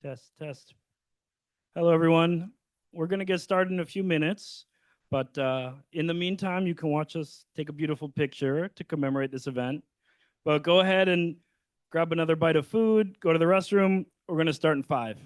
Test, test. Hello, everyone. We're going to get started in a few minutes, but in the meantime, you can watch us take a beautiful picture to commemorate this event. But go ahead and grab another bite of food, go to the restroom. We're going to start in 5.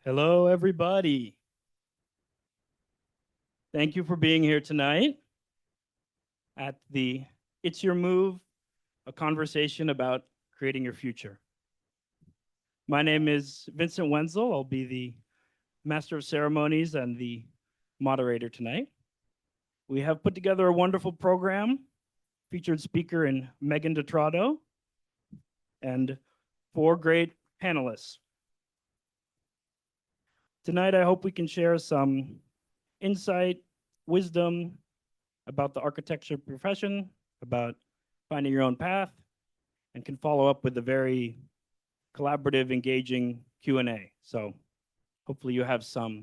Hello, everybody. Thank you for being here tonight at the It's Your Move, a conversation about creating your future. My name is Vincent Wenzel. I'll be the master of ceremonies and the moderator tonight. We have put together a wonderful program, featured speaker in Megan DeTrado, and 4 great panelists. Tonight, I hope we can share some insight, wisdom about the architecture profession, about finding your own path, and can follow up with a very collaborative, engaging Q&A. So hopefully you have some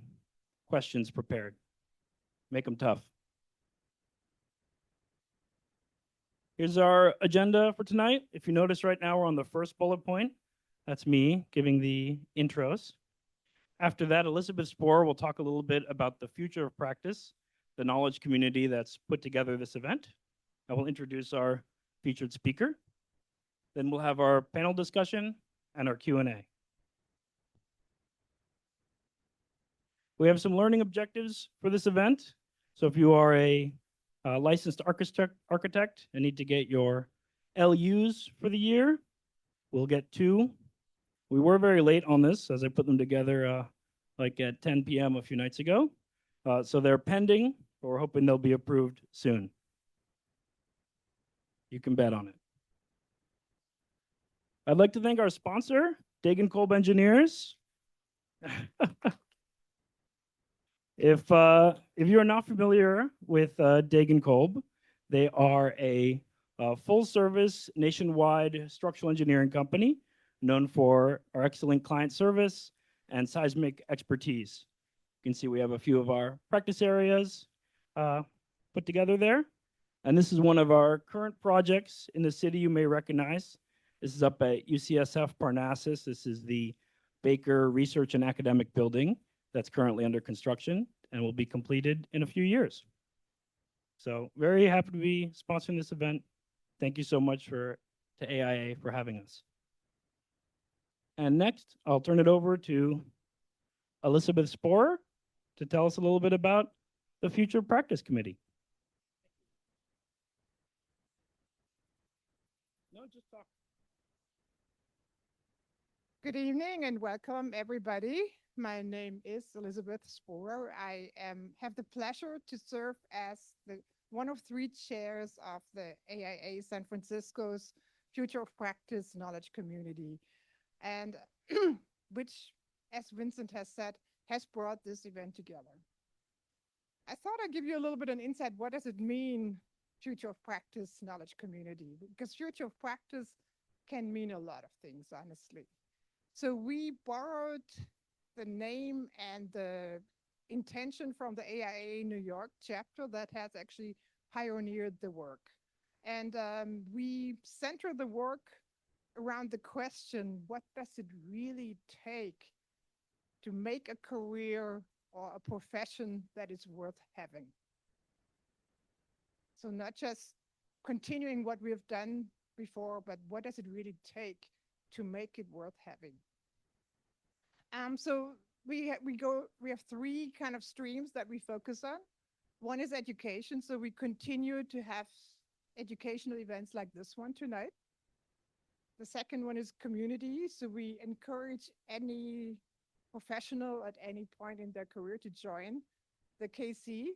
questions prepared. Make them tough. Here's our agenda for tonight. If you notice right now, we're on the first bullet point. That's me giving the intros. After that, Elizabeth Spohr will talk a little bit about the future of practice, the knowledge community that's put together this event. I will introduce our featured speaker. Then we'll have our panel discussion and our Q&A. We have some learning objectives for this event. So if you are a licensed architect. I need to get your LUs for the year. We'll get two. We were very late on this as I put them together like at 10 p.m. a few nights ago. So they're pending, but we're hoping they'll be approved soon. You can bet on it. I'd like to thank our sponsor, Dagan Kolb Engineers. If you are not familiar with Dagan Kolb, they are a full service nationwide structural engineering company known for our excellent client service and seismic expertise. You can see we have a few of our practice areas put together there. And this is one of our current projects in the city you may recognize. This is up at UCSF Parnassus. This is the Baker Research and Academic Building that's currently under construction and will be completed in a few years. So very happy to be sponsoring this event. Thank you so much to AIA for having us. And next, I'll turn it over to Elizabeth Sporer to tell us a little bit about the Future Practice Committee. No, just talk. Good evening and welcome, everybody. My name is Elizabeth Sporer. I have the pleasure to serve as one of three chairs of the AIA San Francisco's Future of Practice Knowledge Community, and which, as Vincent has said, has brought this event together. I thought I'd give you a little bit of an insight. What does it mean, Future of Practice Knowledge Community? Because Future of Practice can mean a lot of things, honestly. So we borrowed the name and the intention from the AIA New York chapter that has actually pioneered the work. And we center the work around the question, what does it really take to make a career or a profession that is worth having? So not just continuing what we have done before, but what does it really take to make it worth having? So we have three kind of streams that we focus on. One is education, so we continue to have educational events like this one tonight. The second one is community, so we encourage any professional at any point in their career to join the KC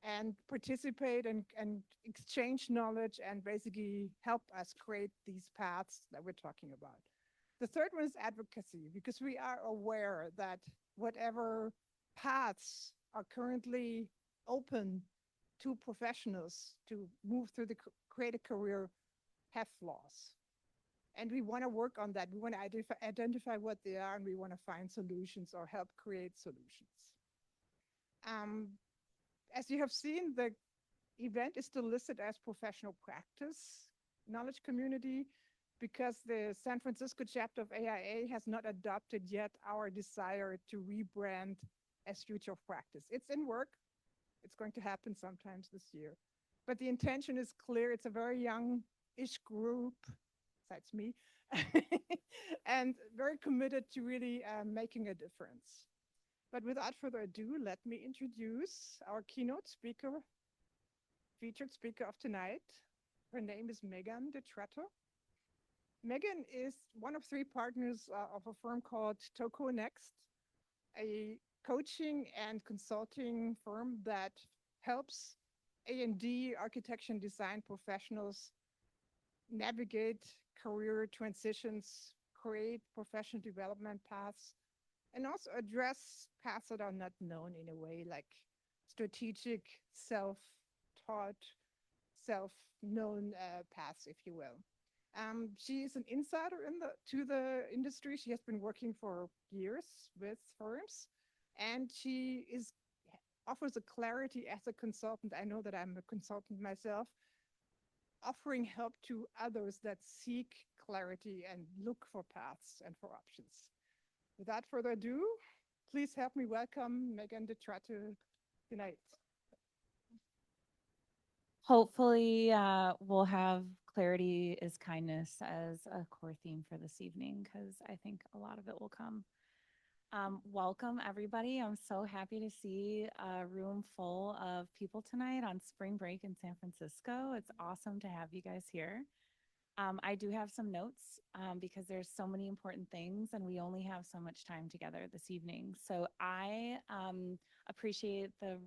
and participate and exchange knowledge and basically help us create these paths that we're talking about. The third one is advocacy, because we are aware that whatever paths are currently open to professionals to move through the create a career have flaws. And we want to work on that. We want to identify what they are, and we want to find solutions or help create solutions. As you have seen, the event is still listed as professional practice knowledge community, because the San Francisco chapter of AIA has not adopted yet our desire to rebrand as Future of Practice. It's in work. It's going to happen sometimes this year. But the intention is clear. It's a very young-ish group, besides me, and very committed to really making a difference. But without further ado, let me introduce our keynote speaker, featured speaker of tonight. Her name is Megan DeTrato. Megan is one of three partners of a firm called Toko Next, a coaching and consulting firm that helps A&D architecture and design professionals navigate career transitions, create professional development paths, and also address paths that are not known in a way, like strategic, self-taught, self-known paths, if you will. She is an insider to the industry. She has been working for years with firms, and she offers a clarity as a consultant. I know that I'm a consultant myself, offering help to others that seek clarity and look for paths and for options. Without further ado, please help me welcome Megan DeTrato tonight. Hopefully, we'll have clarity is kindness as a core theme for this evening, because I think a lot of it will come. Welcome, everybody. I'm so happy to see a room full of of people tonight on spring break in San Francisco. It's awesome to have you guys here. I do have some notes because there's so many important things and we only have so much time together this evening. So I appreciate the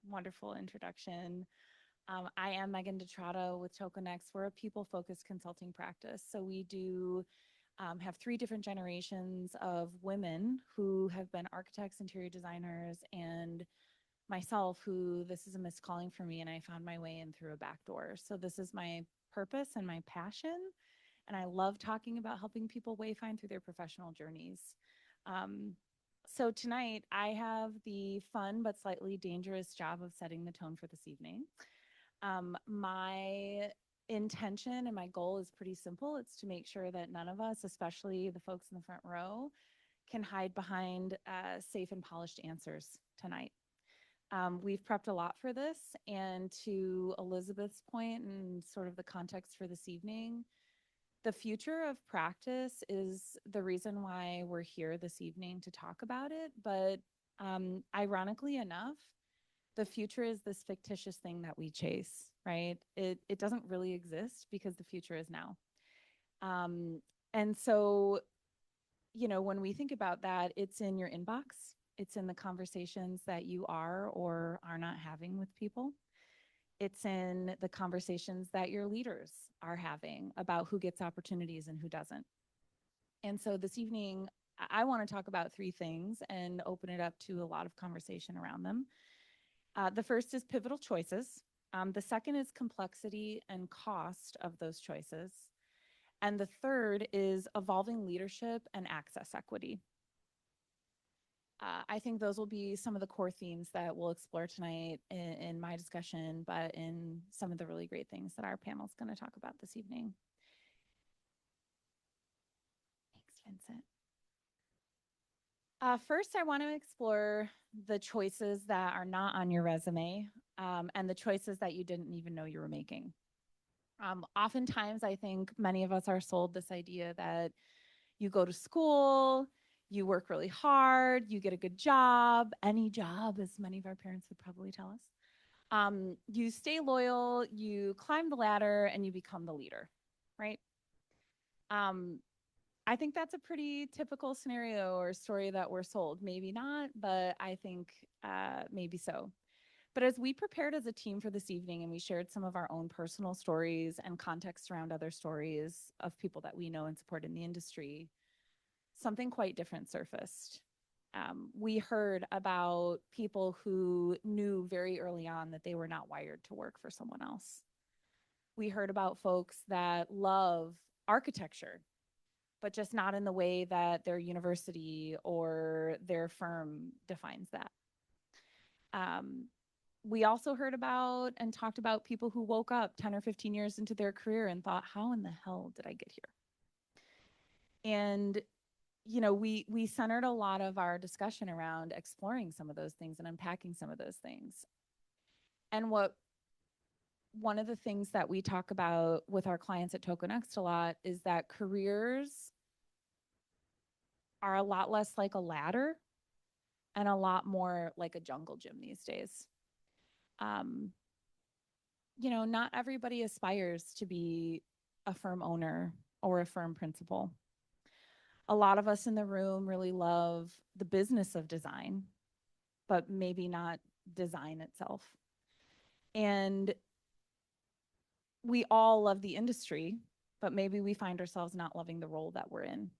wonderful introduction. I am Megan DeTrotto with TokenX. We're a people-focused consulting practice. So we do have 3 different generations of women who have been architects, interior designers, and myself, who this is a missed calling for me, and I found my way in through a back door. So this is my purpose and my passion, and I love talking about helping people wayfind through their professional journeys. So tonight, I have the fun but slightly dangerous job of setting the tone for this evening. My intention and my goal is pretty simple. It's to make sure that none of us, especially the folks in the front row, can hide behind safe and polished answers tonight. We've prepped a lot for this, and to Elizabeth's point and sort of the context for this evening, the future of practice is the reason why we're here this evening to talk about it. But ironically enough, the future is this fictitious thing that we chase, right? It doesn't really exist because the future is now. And so, you know, when we think about that, it's in your inbox. It's in the conversations that you are or are not having with people. It's in the conversations that your leaders are having about who gets opportunities and who doesn't. And so this evening, I want to talk about 3 things and open it up to a lot of conversation around them. The first is pivotal choices. The second is complexity and cost of those choices. And the third is evolving leadership and access equity. I think those will be some of the core themes that we'll explore tonight in my discussion, but in some of the really great things that our panel is going to talk about this evening. Thanks, Vincent. First, I want to explore the choices that are not on your resume and the choices that you didn't even know you were making. Oftentimes, I think many of us are sold this idea that you go to school, you work really hard, you get a good job, any job, as many of our parents would probably tell us. You stay loyal, you climb the ladder, and you become the leader, right? I think that's a pretty typical scenario or story that we're sold. Maybe not, but I think maybe so. But as we prepared as a team for this evening and we shared some of our own personal stories and context around other stories of people that we know and support in the industry, something quite different surfaced. We heard about people who knew very early on that they were not wired to work for someone else. We heard about folks that love architecture, but just not in the way that their university or their firm defines that. We also heard about and talked about people who woke up 10 or 15 years into their career and thought, how in the hell did I get here? And, you know, we centered a lot of our discussion around exploring some of those things and unpacking some of those things. And one of the things that we talk about with our clients at TokenX a lot is that careers are a lot less like a ladder and a lot more like a jungle gym these days. You know, not everybody aspires to be a firm owner or a firm principal. A lot of us in the room really love the business of design, but maybe not design itself. And we all love the industry, but maybe we find ourselves not loving the role that we're in.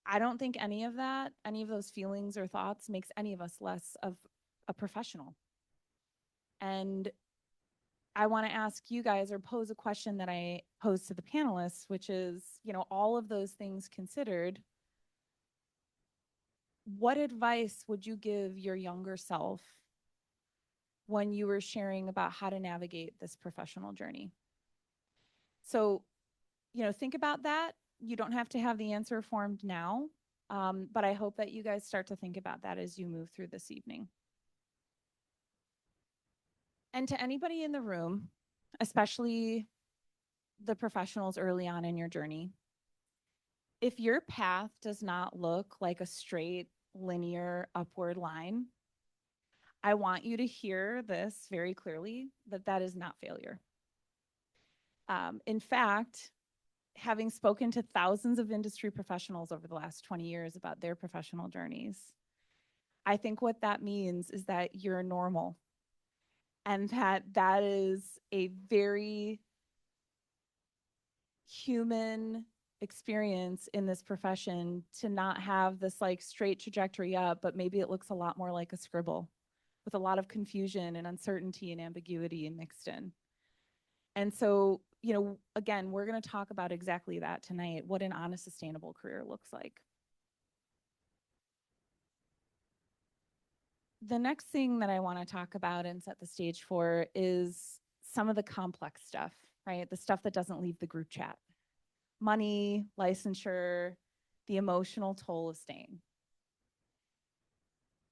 I don't think any of those feelings or thoughts makes any of us less of a professional. And I want to ask you guys or pose a question that I posed to the panelists, which is, you know, all of those things considered, what advice would you give your younger self when you were sharing about how to navigate this professional journey? So, you know, think about that. You don't have to have the answer formed now, but I hope that you guys start to think about that as you move through this evening. And to anybody in the room, especially the professionals early on in your journey, if your path does not look like a straight, linear, upward line, I want you to hear this very clearly, that is not failure. In fact, having spoken to thousands of industry professionals over the last 20 years about their professional journeys, I think what that means is that you're normal, and that is a very human experience in this profession, to not have this like straight trajectory up, but maybe it looks a lot more like a scribble with a lot of confusion and uncertainty and ambiguity mixed in. And so, again, we're going to talk about exactly that tonight, what an honest, sustainable career looks like. The next thing that I want to talk about and set the stage for is some of the complex stuff, right? The stuff that doesn't leave the group chat. Money, licensure, the emotional toll of staying.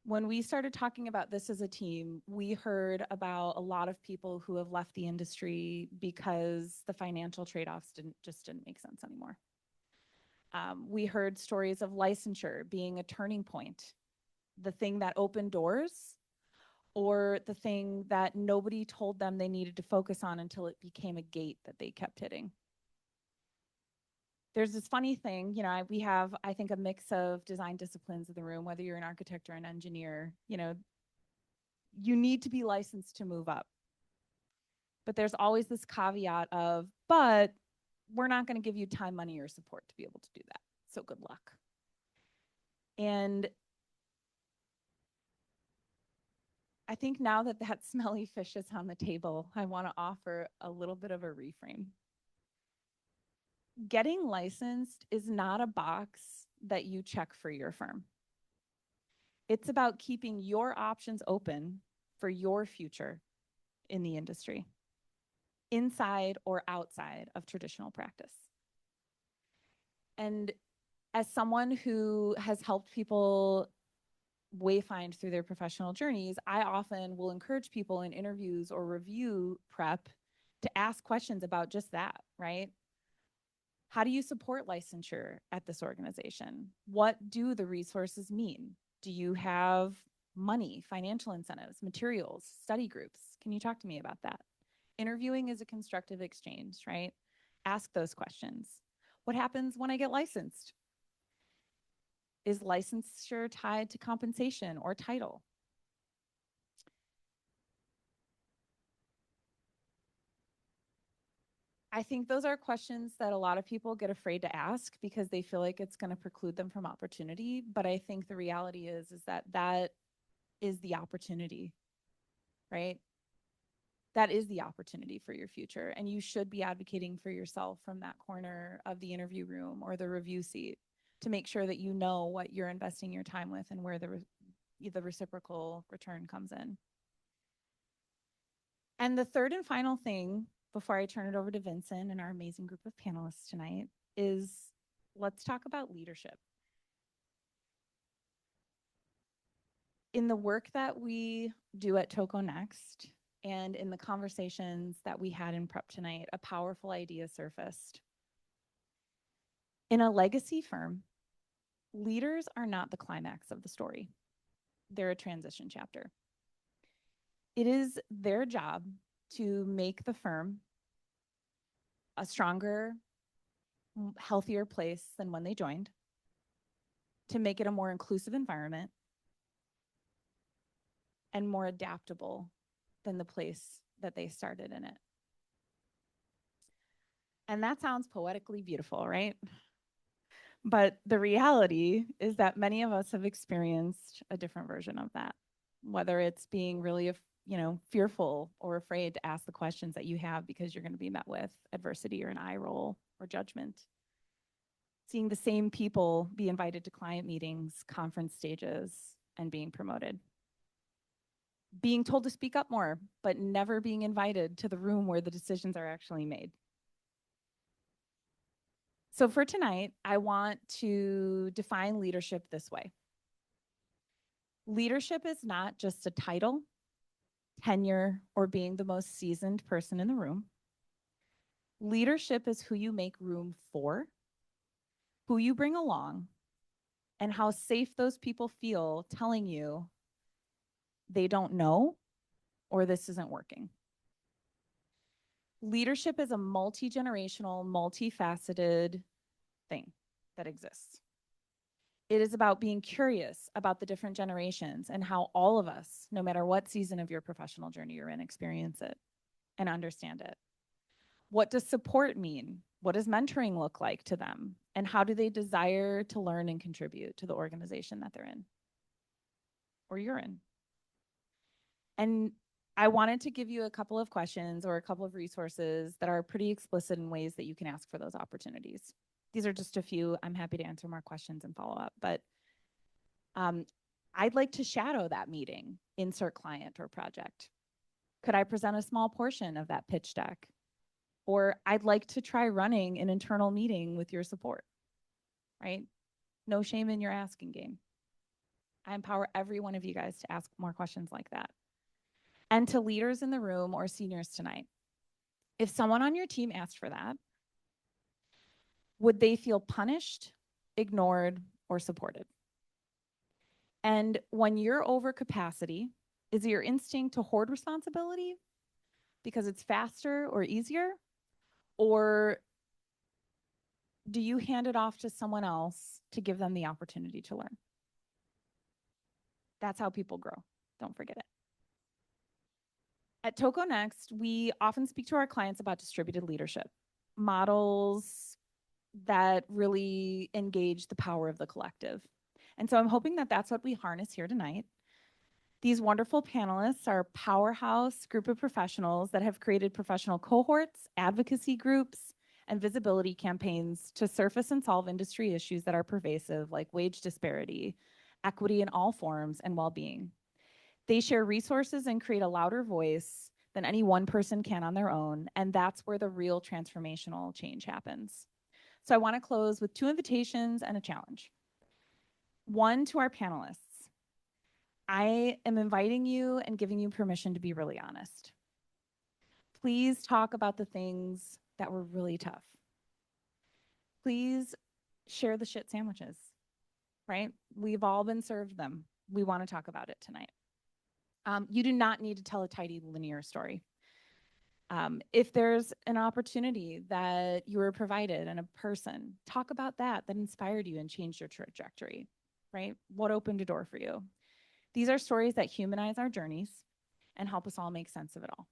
When we started talking about this as a team, we heard about a lot of people who have left the industry because the financial trade-offs just didn't make sense anymore. We heard stories of licensure being a turning point, the thing that opened doors, or the thing that nobody told them they needed to focus on until it became a gate that they kept hitting. There's this funny thing, we have, I think, a mix of design disciplines in the room, whether you're an architect or an engineer, you need to be licensed to move up. But there's always this caveat of, but we're not going to give you time, money, or support to be able to do that. So good luck. And I think now that that smelly fish is on the table, I want to offer a little bit of a reframe. Getting licensed is not a box that you check for your firm. It's about keeping your options open for your future in the industry, inside or outside of traditional practice. And as someone who has helped people wayfind through their professional journeys, I often will encourage people in interviews or review prep to ask questions about just that, right? How do you support licensure at this organization? What do the resources mean? Do you have money, financial incentives, materials, study groups? Can you talk to me about that? Interviewing is a constructive exchange, right? Ask those questions. What happens when I get licensed? Is licensure tied to compensation or title? I think those are questions that a lot of people get afraid to ask because they feel like it's going to preclude them from opportunity. But I think the reality is that is the opportunity, right? That is the opportunity for your future. And you should be advocating for yourself from that corner of the interview room or the review seat to make sure that you know what you're investing your time with and where the reciprocal return comes in. And the third and final thing, before I turn it over to Vincent and our amazing group of panelists tonight, is let's talk about leadership. In the work that we do at Toco Next and in the conversations that we had in prep tonight, a powerful idea surfaced. In a legacy firm, leaders are not the climax of the story. They're a transition chapter. It is their job to make the firm a stronger, healthier place than when they joined, to make it a more inclusive environment and more adaptable than the place that they started in it. And that sounds poetically beautiful, right? But the reality is that many of us have experienced a different version of that, whether it's being really, fearful or afraid to ask the questions that you have because you're going to be met with adversity or an eye roll or judgment. Seeing the same people be invited to client meetings, conference stages, and being promoted. Being told to speak up more, but never being invited to the room where the decisions are actually made. So for tonight, I want to define leadership this way. Leadership is not just a title, tenure, or being the most seasoned person in the room. Leadership is who you make room for, who you bring along, and how safe those people feel telling you they don't know, or this isn't working. Leadership is a multi-generational, multifaceted thing that exists. It is about being curious about the different generations and how all of us, no matter what season of your professional journey you're in, experience it and understand it. What does support mean? What does mentoring look like to them? And how do they desire to learn and contribute to the organization that they're in or you're in? And I wanted to give you a couple of questions or a couple of resources that are pretty explicit in ways that you can ask for those opportunities. These are just a few. I'm happy to answer more questions and follow up, but I'd like to shadow that meeting, insert client or project. Could I present a small portion of that pitch deck? Or I'd like to try running an internal meeting with your support, right? No shame in your asking game. I empower every one of you guys to ask more questions like that. And to leaders in the room or seniors tonight, if someone on your team asked for that, would they feel punished, ignored, or supported? And when you're over capacity, is it your instinct to hoard responsibility because it's faster or easier? Or do you hand it off to someone else to give them the opportunity to learn? That's how people grow. Don't forget it. At Toco Next, we often speak to our clients about distributed leadership, models that really engage the power of the collective. And so I'm hoping that that's what we harness here tonight. These wonderful panelists are a powerhouse group of professionals that have created professional cohorts, advocacy groups, and visibility campaigns to surface and solve industry issues that are pervasive, like wage disparity, equity in all forms, and well-being. They share resources and create a louder voice than any one person can on their own, and that's where the real transformational change happens. So I want to close with 2 invitations and a challenge. One, to our panelists. I am inviting you and giving you permission to be really honest. Please talk about the things that were really tough. Please share the shit sandwiches, right? We've all been served them. We want to talk about it tonight. You do not need to tell a tidy linear story. If there's an opportunity that you were provided and a person, talk about that inspired you and changed your trajectory, right? What opened a door for you? These are stories that humanize our journeys and help us all make sense of it all.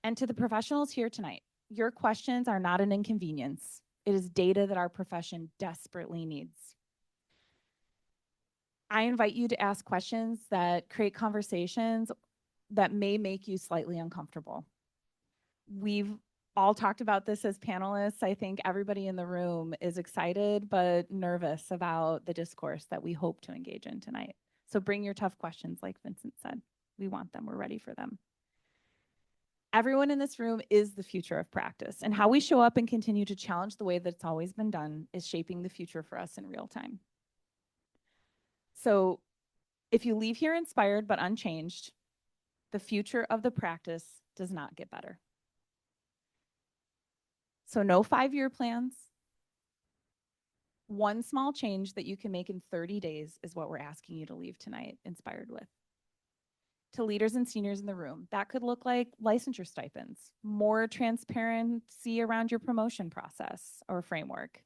And to the professionals here tonight, your questions are not an inconvenience. It is data that our profession desperately needs. I invite you to ask questions that create conversations that may make you slightly uncomfortable. We've all talked about this as panelists. I think everybody in the room is excited but nervous about the discourse that we hope to engage in tonight. So bring your tough questions, like Vincent said. We want them. We're ready for them. Everyone in this room is the future of practice, and how we show up and continue to challenge the way that it's always been done is shaping the future for us in real time. So if you leave here inspired but unchanged, the future of the practice does not get better. So no 5-year plans. One small change that you can make in 30 days is what we're asking you to leave tonight inspired with. To leaders and seniors in the room, that could look like licensure stipends, more transparency around your promotion process or framework,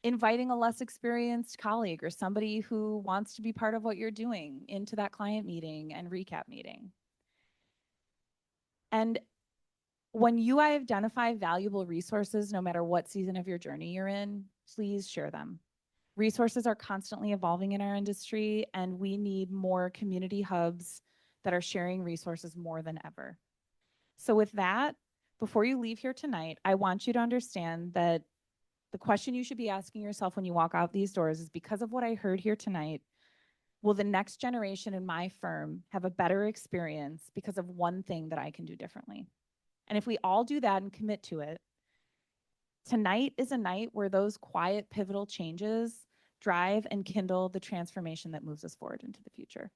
inviting a less experienced colleague or somebody who wants to be part of what you're doing into that client meeting and recap meeting. And when you identify valuable resources, no matter what season of your journey you're in, please share them. Resources are constantly evolving in our industry, and we need more community hubs that are sharing resources more than ever. So with that, before you leave here tonight, I want you to understand that the question you should be asking yourself when you walk out these doors is, because of what I heard here tonight, will the next generation in my firm have a better experience because of one thing that I can do differently? And if we all do that and commit to it, tonight is a night where those quiet, pivotal changes drive and kindle the transformation that moves us forward into the future.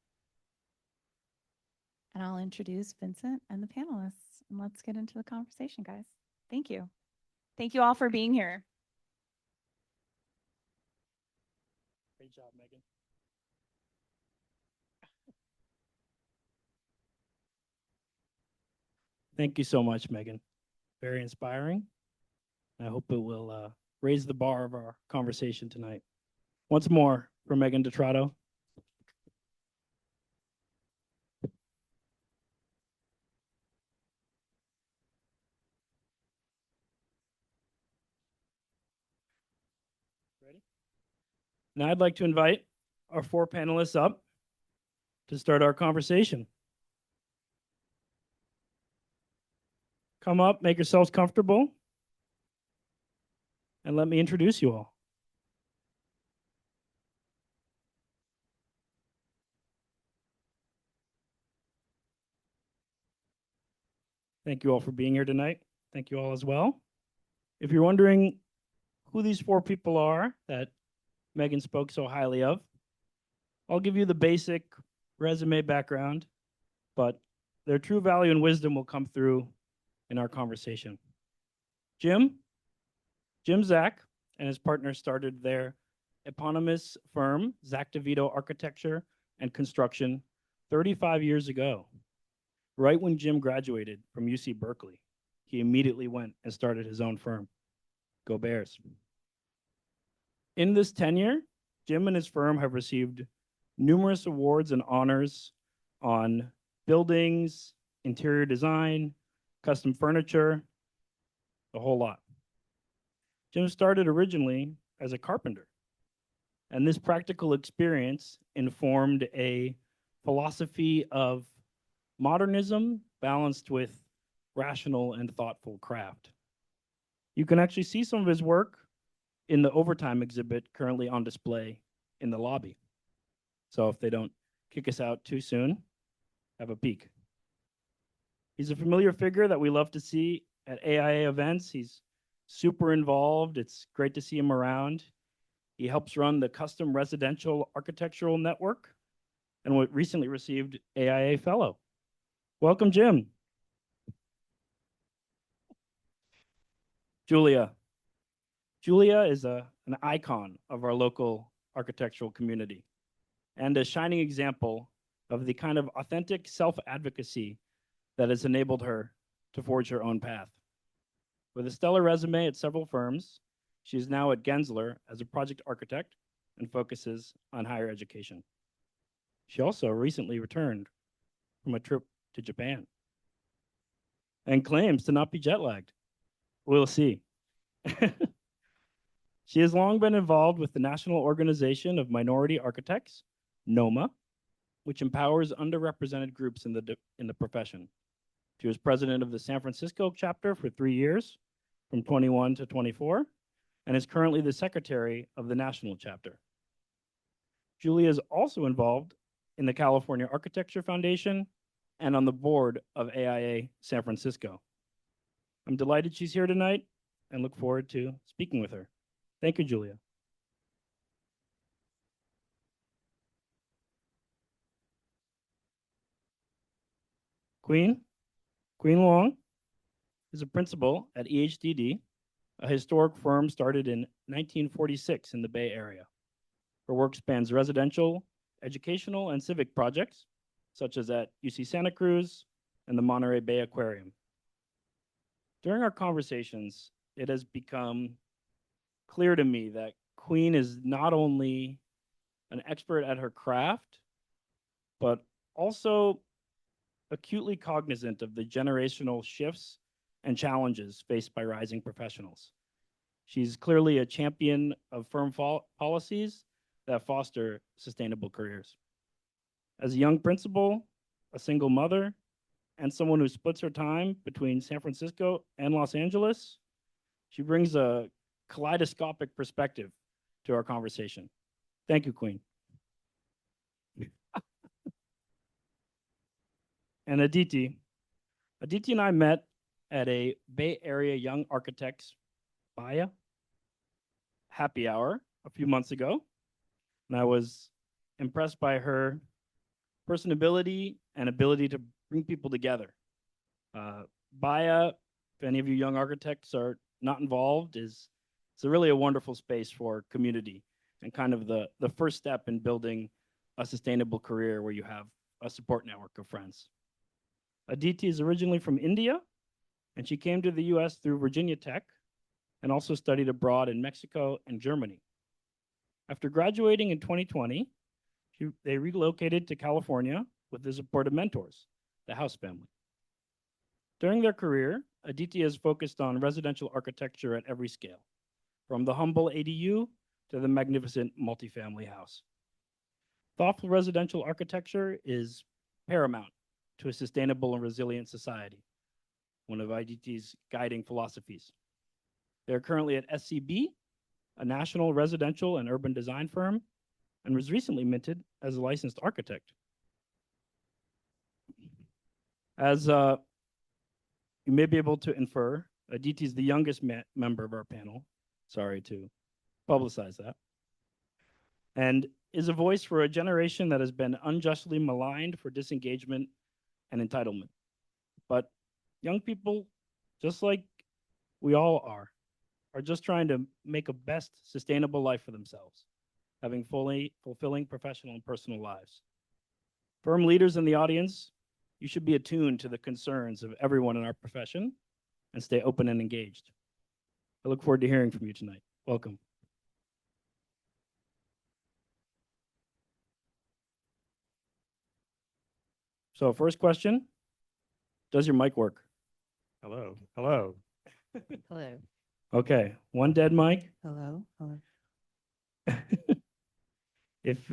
And I'll introduce Vincent and the panelists, and let's get into the conversation, guys. Thank you. Thank you all for being here. Great job, Megan. Thank you so much, Megan. Very inspiring. I hope it will raise the bar of our conversation tonight. Once more for Megan Detrato. Ready? Now I'd like to invite our 4 panelists up to start our conversation. Come up, make yourselves comfortable, and let me introduce you all. Thank you all for being here tonight. Thank you all as well. If you're wondering who these 4 people are that Megan spoke so highly of, I'll give you the basic resume background, but their true value and wisdom will come through in our conversation. Jim Zach and his partner started their eponymous firm, Zach DeVito Architecture and Construction, 35 years ago. Right when Jim graduated from UC Berkeley, he immediately went and started his own firm. Go Bears. In this tenure, Jim and his firm have received numerous awards and honors on buildings, interior design, custom furniture, a whole lot. Jim started originally as a carpenter, and this practical experience informed a philosophy of modernism balanced with rational and thoughtful craft. You can actually see some of his work in the overtime exhibit currently on display in the lobby. So if they don't kick us out too soon, have a peek. He's a familiar figure that we love to see at AIA events. He's super involved. It's great to see him around. He helps run the Custom Residential Architectural Network and recently received AIA Fellow. Welcome, Jim. Julia. Julia is an icon of our local architectural community and a shining example of the kind of authentic self-advocacy that has enabled her to forge her own path. With a stellar resume at several firms, she is now at Gensler as a project architect and focuses on higher education. She also recently returned from a trip to Japan and claims to not be jet lagged. We'll see. She has long been involved with the National Organization of Minority Architects, NOMA, which empowers underrepresented groups in the profession. She was president of the San Francisco chapter for 3 years, from 21 to 24, and is currently the secretary of the national chapter. Julia is also involved in the California Architecture Foundation and on the board of AIA San Francisco. I'm delighted she's here tonight and look forward to speaking with her. Thank you, Julia. Queen Long is a principal at EHDD, a historic firm started in 1946 in the Bay Area. Her work spans residential, educational, and civic projects, such as at UC Santa Cruz and the Monterey Bay Aquarium. During our conversations, it has become clear to me that Queen is not only an expert at her craft, but also acutely cognizant of the generational shifts and challenges faced by rising professionals. She's clearly a champion of firm policies that foster sustainable careers. As a young principal, a single mother, and someone who splits her time between San Francisco and Los Angeles, she brings a kaleidoscopic perspective to our conversation. Thank you, Queen. And Aditi and I met at a Bay Area Young Architects BAYA happy hour a few months ago. And I was impressed by her personability and ability to bring people together. BAYA, if any of you young architects are not involved, it's really a wonderful space for community and kind of the first step in building a sustainable career where you have a support network of friends. Aditi is originally from India, and she came to the US through Virginia Tech and also studied abroad in Mexico and Germany. After graduating in 2020, they relocated to California with the support of mentors, the House family. During their career, Aditi has focused on residential architecture at every scale, from the humble ADU to the magnificent multifamily house. Thoughtful residential architecture is paramount to a sustainable and resilient society, one of Aditi's guiding philosophies. They are currently at SCB, a national residential and urban design firm, and was recently minted as a licensed architect. As you may be able to infer, Aditi is the youngest member of our panel. Sorry to publicize that. And is a voice for a generation that has been unjustly maligned for disengagement and entitlement. But young people, just like we all are just trying to make a best sustainable life for themselves, having fully fulfilling professional and personal lives. Firm leaders in the audience, you should be attuned to the concerns of everyone in our profession and stay open and engaged. I look forward to hearing from you tonight. Welcome. So first question, does your mic work? Hello. Hello. Hello. Okay, one dead mic. Hello. Hello. If,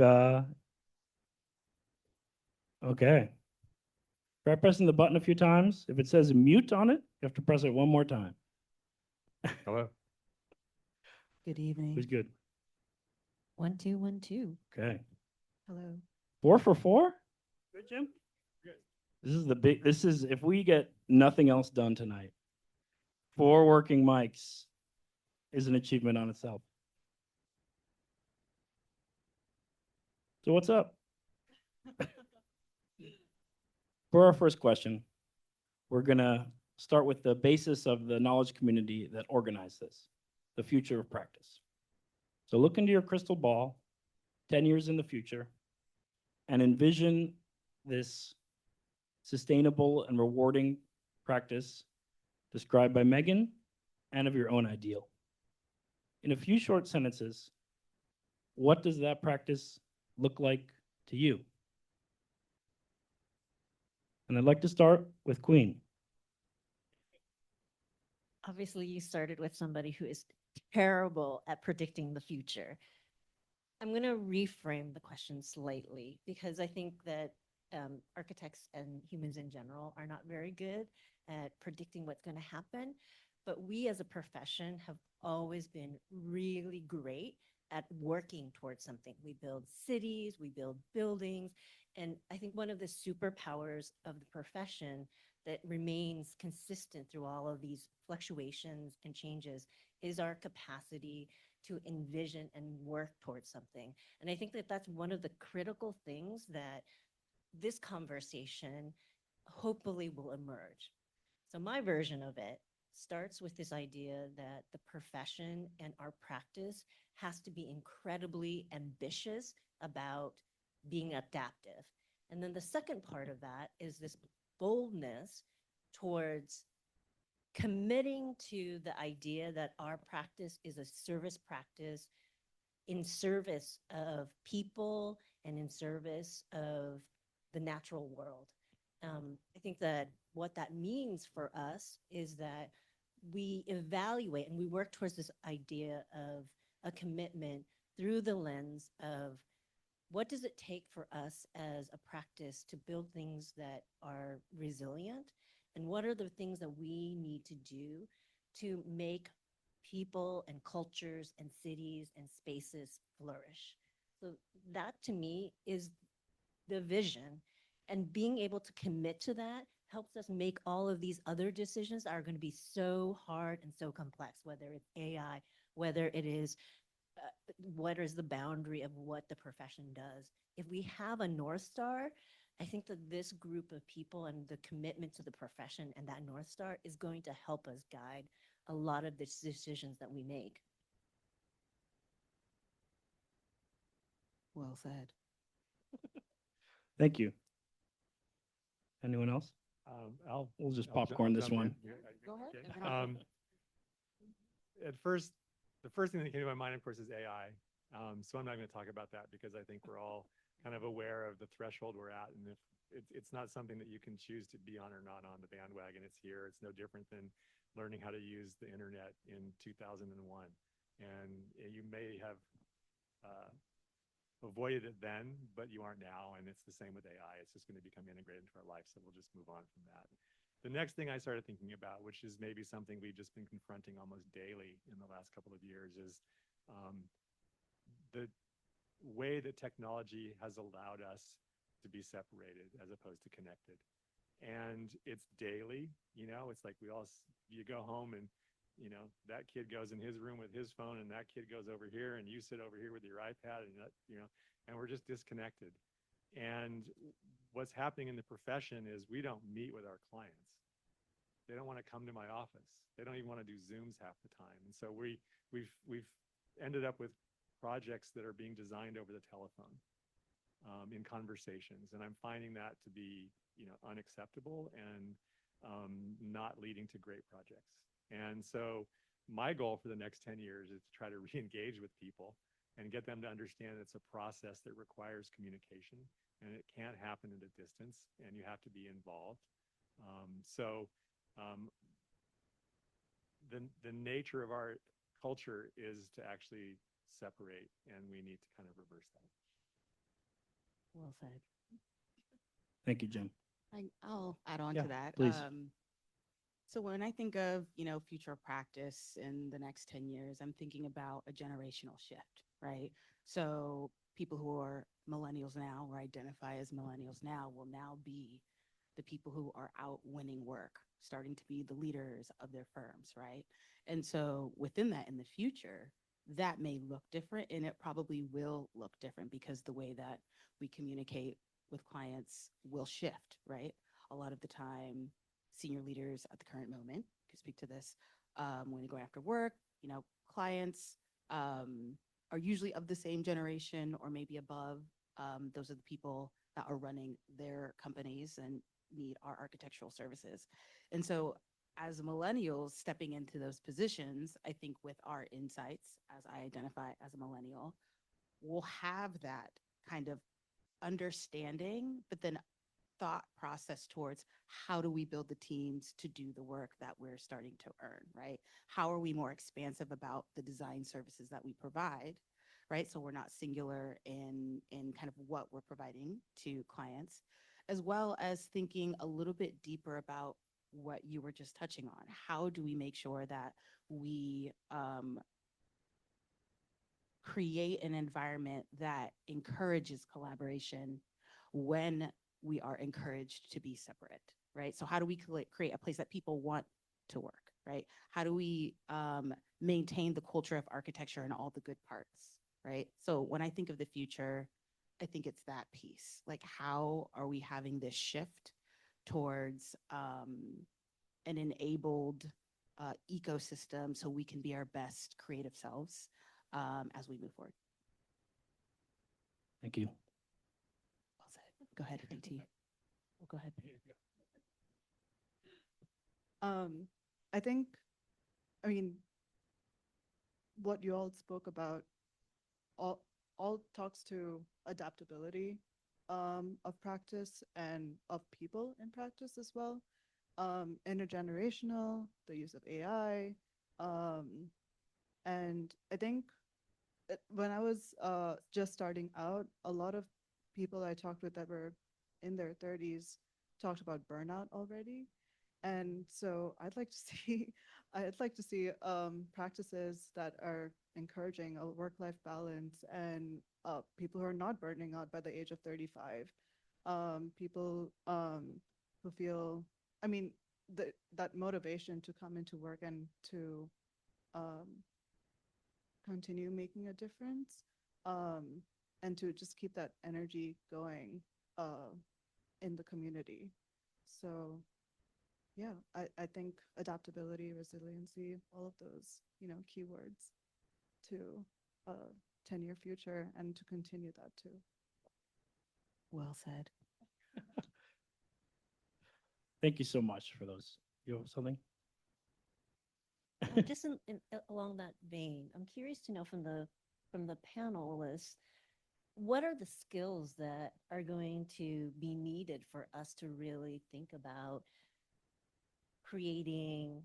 okay. Try pressing the button a few times. If it says mute on it, you have to press it one more time. Hello. Good evening. Who's good? 1 2 1 2. Okay. Hello. 4 for 4? Good, Jim? Good. This is, if we get nothing else done tonight, 4 working mics is an achievement on itself. So what's up? For our first question, we're going to start with the basis of the knowledge community that organized this, the future of practice. So look into your crystal ball, 10 years in the future, and envision this sustainable and rewarding practice described by Megan and of your own ideal. In a few short sentences, what does that practice look like to you? And I'd like to start with Queen. Obviously, you started with somebody who is terrible at predicting the future. I'm going to reframe the question slightly because I think that architects and humans in general are not very good at predicting what's going to happen. But we as a profession have always been really great at working towards something. We build cities, we build buildings. And I think one of the superpowers of the profession that remains consistent through all of these fluctuations and changes is our capacity to envision and work towards something. And I think that that's one of the critical things that this conversation hopefully will emerge. So my version of it starts with this idea that the profession and our practice has to be incredibly ambitious about being adaptive. And then the second part of that is this boldness towards committing to the idea that our practice is a service practice in service of people and in service of the natural world. I think that what that means for us is that we evaluate and we work towards this idea of a commitment through the lens of what does it take for us as a practice to build things that are resilient, and what are the things that we need to do to make people and cultures and cities and spaces flourish. So that to me is the vision, and being able to commit to that helps us make all of these other decisions that are going to be so hard and so complex, whether it's AI, whether it is what is the boundary of what the profession does. If we have a North Star, I think that this group of people and the commitment to the profession and that North Star is going to help us guide a lot of the decisions that we make. Well said. Thank you. Anyone else? We'll just I'll ju- popcorn I'll this jump in. one. Go ahead, Okay. and then I'll- At first, the first thing that came to my mind, of course, is AI. So I'm not going to talk about that because I think we're all kind of aware of the threshold we're at, and if it's not something that you can choose to be on or not on the bandwagon. It's here. It's no different than learning how to use the internet in 2001, and you may have avoided it then, but you aren't now, and it's the same with AI. It's just going to become integrated into our life, so we'll just move on from that. The next thing I started thinking about, which is maybe something we've just been confronting almost daily in the last couple of years, is the way that technology has allowed us to be separated as opposed to connected. And it's daily, it's like you go home and, that kid goes in his room with his phone and that kid goes over here and you sit over here with your iPad and we're just disconnected. And what's happening in the profession is we don't meet with our clients. They don't want to come to my office. They don't even want to do Zooms half the time. And so we've ended up with projects that are being designed over the telephone in conversations. And I'm finding that to be, unacceptable and not leading to great projects. And so my goal for the next 10 years is to try to re-engage with people and get them to understand it's a process that requires communication and it can't happen at a distance and you have to be involved. The nature of our culture is to actually separate, and we need to kind of reverse that. Well said. Thank you, Jim. I'll add on Yeah, to that. please. So when I think of, future practice in the next 10 years, I'm thinking about a generational shift, right? So people who are millennials now or identify as millennials now will now be the people who are out winning work, starting to be the leaders of their firms, right? And so within that, in the future, that may look different, and it probably will look different because the way that we communicate with clients will shift, right? A lot of the time, senior leaders at the current moment can speak to this when they go after work, clients are usually of the same generation or maybe above. Those are the people that are running their companies and need our architectural services. And so as millennials stepping into those positions, I think with our insights, as I identify as a millennial, we'll have that kind of understanding, but then thought process towards how do we build the teams to do the work that we're starting to earn, right? How are we more expansive about the design services that we provide, right? So we're not singular in kind of what we're providing to clients, as well as thinking a little bit deeper about what you were just touching on. How do we make sure that we create an environment that encourages collaboration when we are encouraged to be separate, right? So how do we create a place that people want to work, right? How do we maintain the culture of architecture and all the good parts, right? So when I think of the future, I think it's that piece. Like, how are we having this shift towards an enabled ecosystem so we can be our best creative selves as we move forward? Thank you. Well said. Go ahead, DT. Oh, go ahead. I think, what you all spoke about all talks to adaptability of practice and of people in practice as well. Intergenerational, the use of AI. And I think when I was just starting out, a lot of people I talked with that were in their 30s talked about burnout already. And so I'd like to see practices that are encouraging a work-life balance and people who are not burning out by the age of 35. People who feel, that motivation to come into work and to continue making a difference, and to just keep that energy going in the community. So yeah, I think adaptability, resiliency, all of those, keywords to a 10-year future and to continue that too. Well said. Thank you so much for those. You have something? Just along that vein, I'm curious to know from the panelists, what are the skills that are going to be needed for us to really think about creating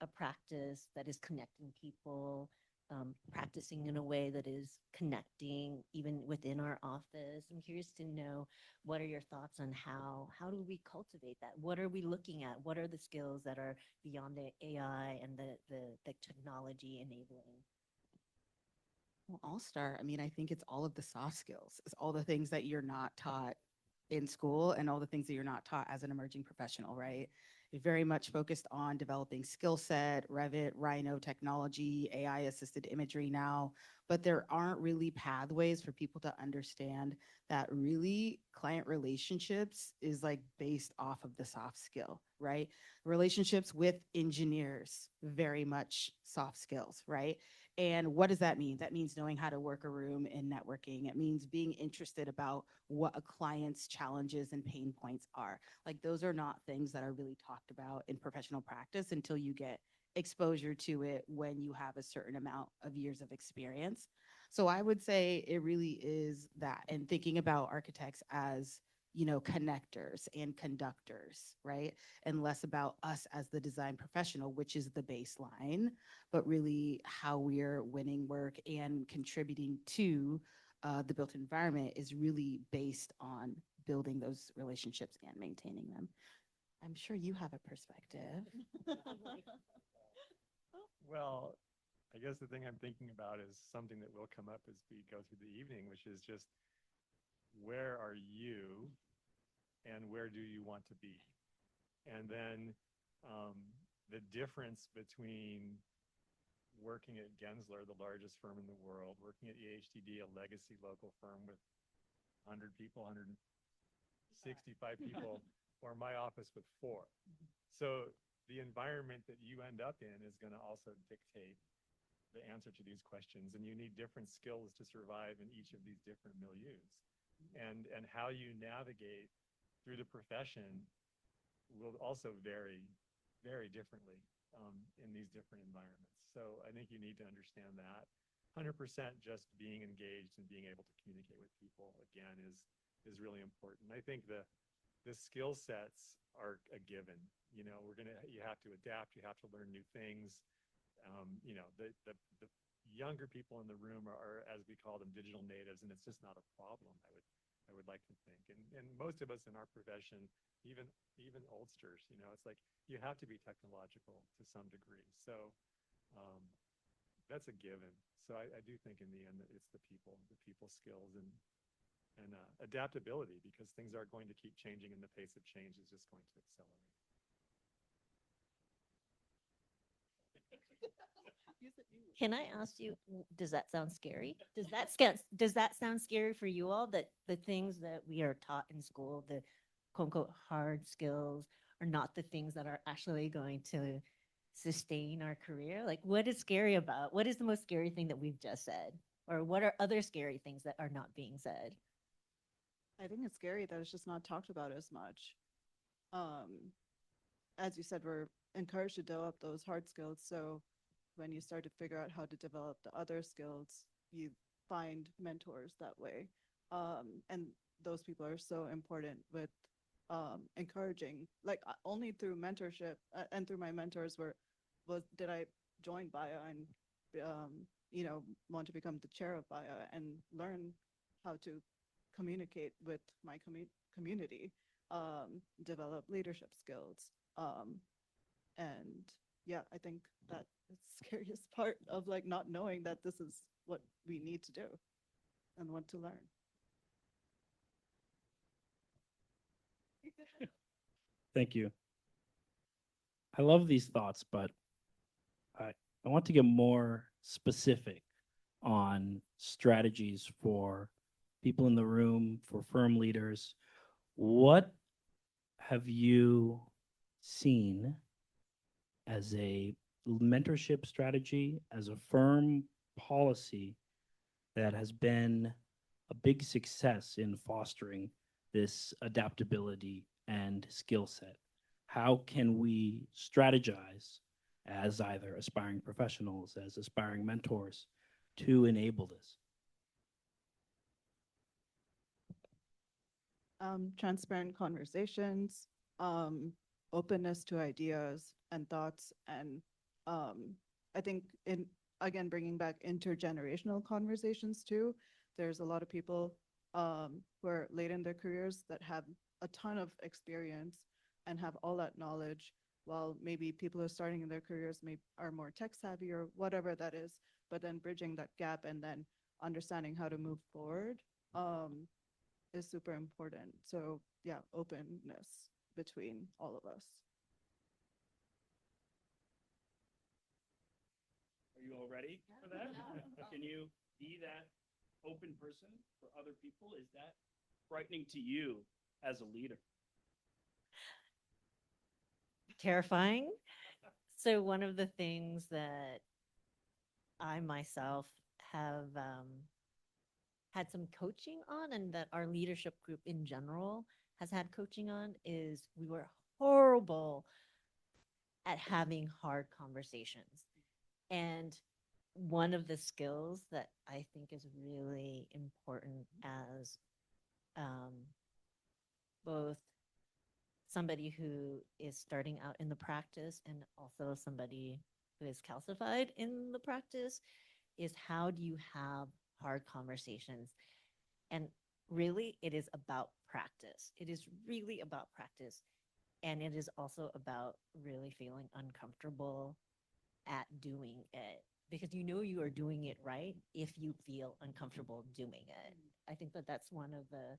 a practice that is connecting people, practicing in a way that is connecting even within our office? I'm curious to know, what are your thoughts on how do we cultivate that? What are we looking at? What are the skills that are beyond the AI and the technology enabling? Well, I'll start. I mean, I think it's all of the soft skills. It's all the things that you're not taught in school and all the things that you're not taught as an emerging professional, right? You're very much focused on developing skill set, Revit, Rhino technology, AI assisted imagery now, but there aren't really pathways for people to understand that really client relationships is like based off of the soft skill, right? Relationships with engineers, very much soft skills, right? And what does that mean? That means knowing how to work a room in networking. It means being interested about what a client's challenges and pain points are. Like, those are not things that are really talked about in professional practice until you get exposure to it when you have a certain amount of years of experience. So I would say it really is that, and thinking about architects as, you know, connectors and conductors, right? And less about us as the design professional, which is the baseline, but really how we're winning work and contributing to the built environment is really based on building those relationships and maintaining them. I'm sure you have a perspective. Well, I guess the thing I'm thinking about is something that will come up as we go through the evening, which is just, where are you and where do you want to be? And then the difference between working at Gensler, the largest firm in the world, working at EHTD, a legacy local firm with 100 people, 165 people, or my office with 4. So the environment that you end up in is going to also dictate the answer to these questions, and you need different skills to survive in each of these different milieus. And how you navigate through the profession will also vary very differently in these different environments. So I think you need to understand that. 100% just being engaged and being able to communicate with people, again, is really important. I think the skill sets are a given. You know, you have to adapt, you have to learn new things. You know, the younger people in the room are, as we call them, digital natives, and it's just not a problem, I would like to think. And most of us in our profession, even oldsters, you know, it's like you have to be technological to some degree. So that's a given. So I do think in the end that it's the people skills and adaptability, because things are going to keep changing and the pace of change is just going to accelerate. Can I ask you, does that sound scary? Does that sound scary for you all, that the things that we are taught in school, the quote unquote hard skills, are not the things that are actually going to sustain our career? Like, what is scary about? What is the most scary thing that we've just said? Or what are other scary things that are not being said? I think it's scary that it's just not talked about as much. As you said, we're encouraged to develop those hard skills. So when you start to figure out how to develop the other skills, you find mentors that way. And those people are so important with encouraging, like only through mentorship and through my mentors did I join BIA and you know, want to become the chair of BIA and learn how to communicate with my community, develop leadership skills. And yeah, I think that is the scariest part of like not knowing that this is what we need to do and what to learn. Thank you. I love these thoughts, but I want to get more specific on strategies for people in the room, for firm leaders. What have you seen as a mentorship strategy, as a firm policy that has been a big success in fostering this adaptability and skill set? how can we strategize as either aspiring professionals, as aspiring mentors to enable this? Transparent conversations, openness to ideas and thoughts, and I think in again bringing back intergenerational conversations too. There's a lot of people who are late in their careers that have a ton of experience and have all that knowledge, while maybe people who are starting in their careers may are more tech savvy or whatever that is. But then bridging that gap and then understanding how to move forward. Is super important. So yeah, openness between all of us. Are you all ready for that? Can you be that open person for other people? Is that frightening to you as a leader? Terrifying. So one of the things that I myself have had some coaching on, and that our leadership group in general has had coaching on, is we were horrible at having hard conversations. And one of the skills that I think is really important as both somebody who is starting out in the practice and also somebody who is calcified in the practice is, how do you have hard conversations? And really, it is about practice. It is really about practice. And it is also about really feeling uncomfortable at doing it, because you know you are doing it right if you feel uncomfortable doing it. I think that that's one of the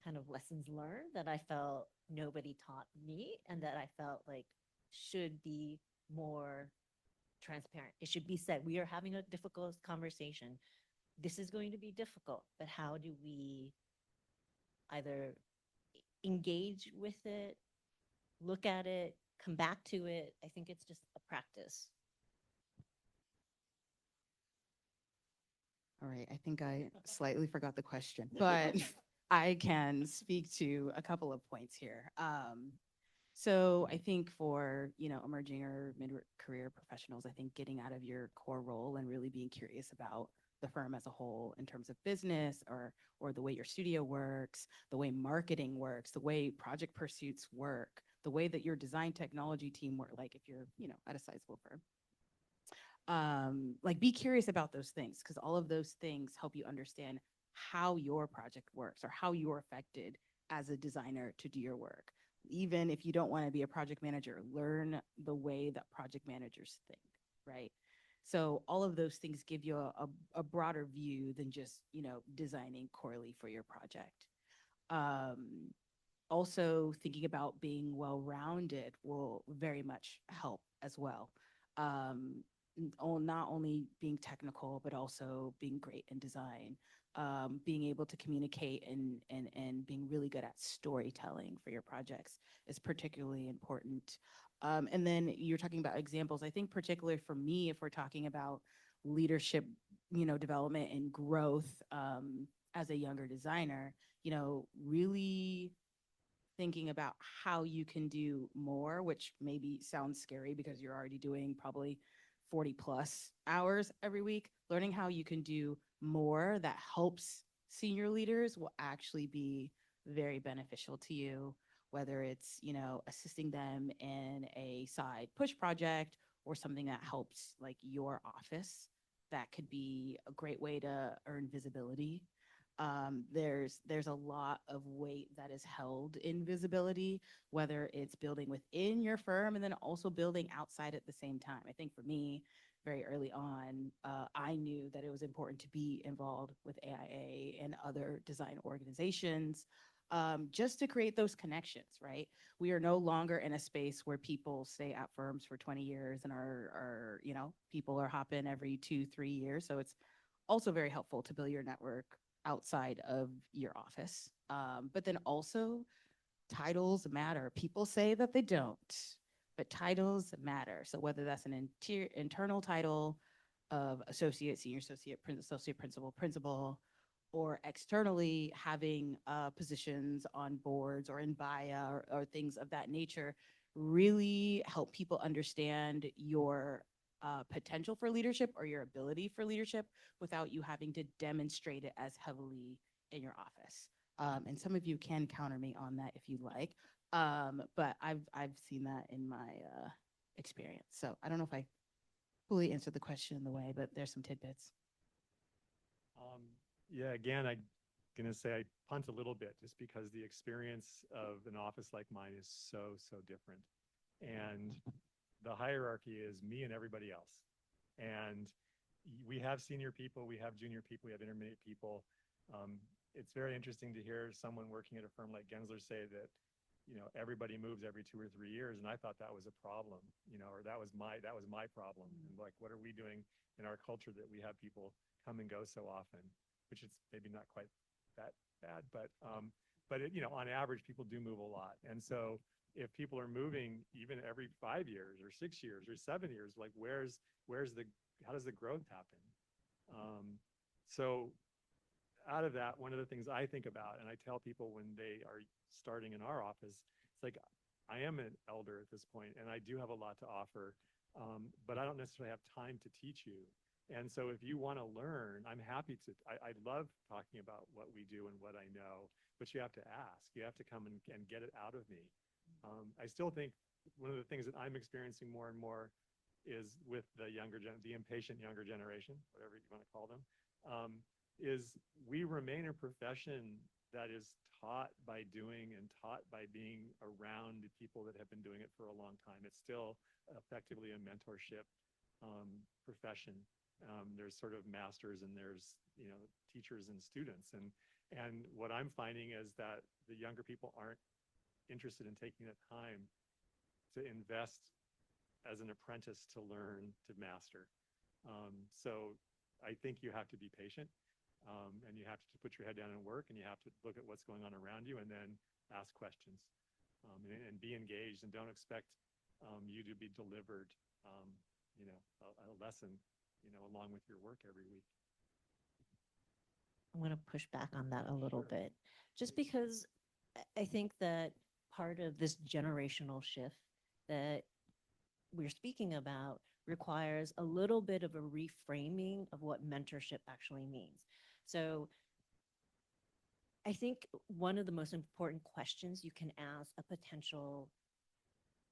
kind of lessons learned that I felt nobody taught me, and that I felt like should be more transparent. It should be said, we are having a difficult conversation. This is going to be difficult, but how do we either engage with it, look at it, come back to it? I think it's just a practice. All right, I think I slightly forgot the question, but I can speak to a couple of points here. So I think for, emerging or mid-career professionals, I think getting out of your core role and really being curious about the firm as a whole in terms of business, or the way your studio works, the way marketing works, the way project pursuits work, the way that your design technology team work, like if you're, at a sizable firm. Like, be curious about those things, because all of those things help you understand how your project works or how you're affected as a designer to do your work. Even if you don't want to be a project manager, learn the way that project managers think, right? So all of those things give you a broader view than just, designing corely for your project. Also, thinking about being well-rounded will very much help as well. Not only being technical, but also being great in design, being able to communicate and being really good at storytelling for your projects is particularly important. And then you're talking about examples. I think particularly for me, if we're talking about leadership, development and growth as a younger designer, really thinking about how you can do more, which maybe sounds scary because you're already doing probably 40 plus hours every week. Learning how you can do more that helps senior leaders will actually be very beneficial to you, whether it's, assisting them in a side push project or something that helps like your office. That could be a great way to earn visibility. There's a lot of weight that is held in visibility, whether it's building within your firm and then also building outside at the same time. I think for me, very early on, I knew that it was important to be involved with AIA and other design organizations, just to create those connections, right? We are no longer in a space where people stay at firms for 20 years and are people are hopping every 2-3 years. So it's also very helpful to build your network outside of your office. But then also, titles matter. People say that they don't, but titles matter. So whether that's an internal title of associate, senior associate, associate principal, principal, or externally having positions on boards or in BIA or things of that nature, really help people understand your potential for leadership or your ability for leadership without you having to demonstrate it as heavily in your office. And some of you can counter me on that if you like, but I've seen that in my experience. So I don't know if I fully answered the question in the way, but there's some tidbits. Yeah, again, I'm going to say I punt a little bit just because the experience of an office like mine is so, so different. And the hierarchy is me and everybody else. And we have senior people, we have junior people, we have intermediate people. It's very interesting to hear someone working at a firm like Gensler say that, you know, everybody moves every 2 or 3 years, and I thought that was a problem, you know, or that was my problem. And like, what are we doing in our culture that we have people come and go so often? Which it's maybe not quite that bad, but it, you know, on average, people do move a lot. And so if people are moving even every 5 years or 6 years or 7 years, like how does the growth happen? So out of that, one of the things I think about, and I tell people when they are starting in our office, it's like, I am an elder at this point, and I do have a lot to offer, but I don't necessarily have time to teach you. And so if you want to learn, I'm happy to. I love talking about what we do and what I know, but you have to ask. You have to come and get it out of me. I still think one of the things that I'm experiencing more and more is with the impatient younger generation, whatever you want to call them, is we remain a profession that is taught by doing and taught by being around the people that have been doing it for a long time. It's still effectively a mentorship profession. There's sort of masters and there's, you know, teachers and students. And what I'm finding is that the younger people aren't interested in taking the time to invest as an apprentice to learn to master. So I think you have to be patient, and you have to put your head down and work, and you have to look at what's going on around you and then ask questions, and be engaged, and don't expect you to be delivered, you know, a lesson, you know, along with your work every week. I'm going to push back on that a little bit, just because I think that part of this generational shift that we're speaking about requires a little bit of a reframing of what mentorship actually means. So I think one of the most important questions you can ask a potential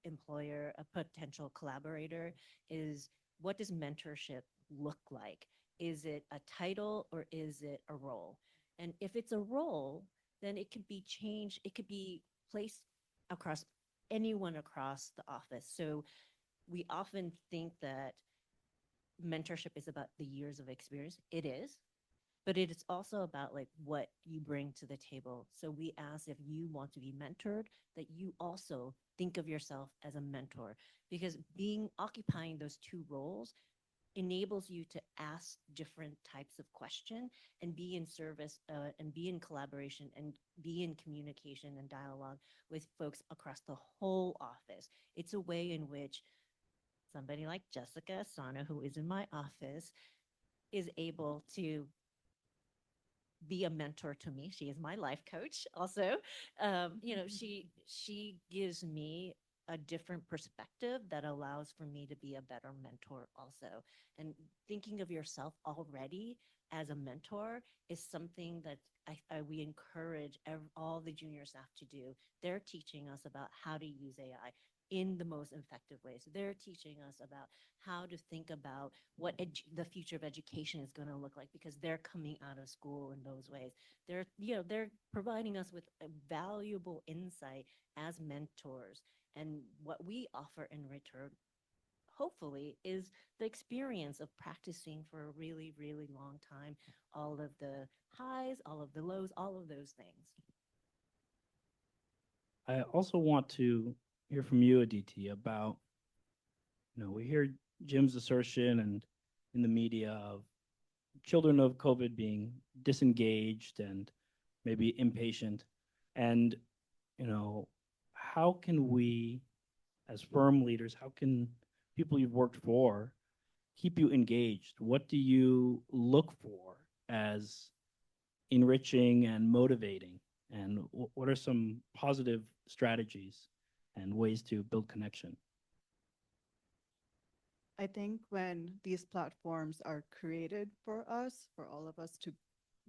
employer, a potential collaborator, is what does mentorship look like? Is it a title or is it a role? And if it's a role, then it could be changed. It could be placed across anyone across the office. So we often think that mentorship is about the years of experience. It is, but it is also about like what you bring to the table. So we ask if you want to be mentored, that you also think of yourself as a mentor, because occupying those two roles enables you to ask different types of questions and be in service, and be in collaboration and be in communication and dialogue with folks across the whole office. It's a way in which somebody like Jessica Asana, who is in my office, is able to be a mentor to me. She is my life coach also. You know, she gives me a different perspective that allows for me to be a better mentor also. And thinking of yourself already as a mentor is something that we encourage all the junior staff to do. They're teaching us about how to use AI in the most effective ways. They're teaching us about how to think about what the future of education is going to look like, because they're coming out of school in those ways. They're providing us with a valuable insight as mentors. And what we offer in return, hopefully, is the experience of practicing for a really, really long time, all of the highs, all of the lows, all of those things. I also want to hear from you, Aditi, about, you know, we hear Jim's assertion and in the media of children of COVID being disengaged and maybe impatient. And, you know, how can we, as firm leaders, how can people you've worked for keep you engaged? What do you look for as enriching and motivating? And what are some positive strategies and ways to build connection? I think when these platforms are created for us, for all of us to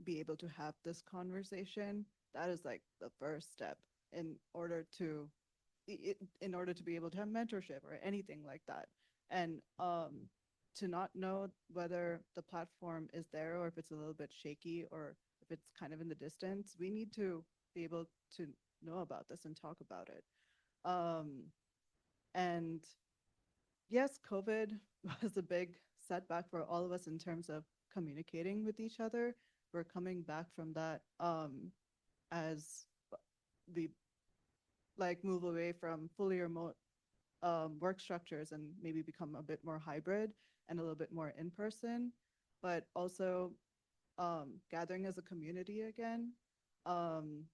be able to have this conversation, that is like the first step in order to in order to be able to have mentorship or anything like that. And to not know whether the platform is there or if it's a little bit shaky or if it's kind of in the distance, we need to be able to know about this and talk about it. And yes, COVID was a big setback for all of us in terms of communicating with each other. We're coming back from that as we like move away from fully remote work structures and maybe become a bit more hybrid and a little bit more in person, but also gathering as a community again, um,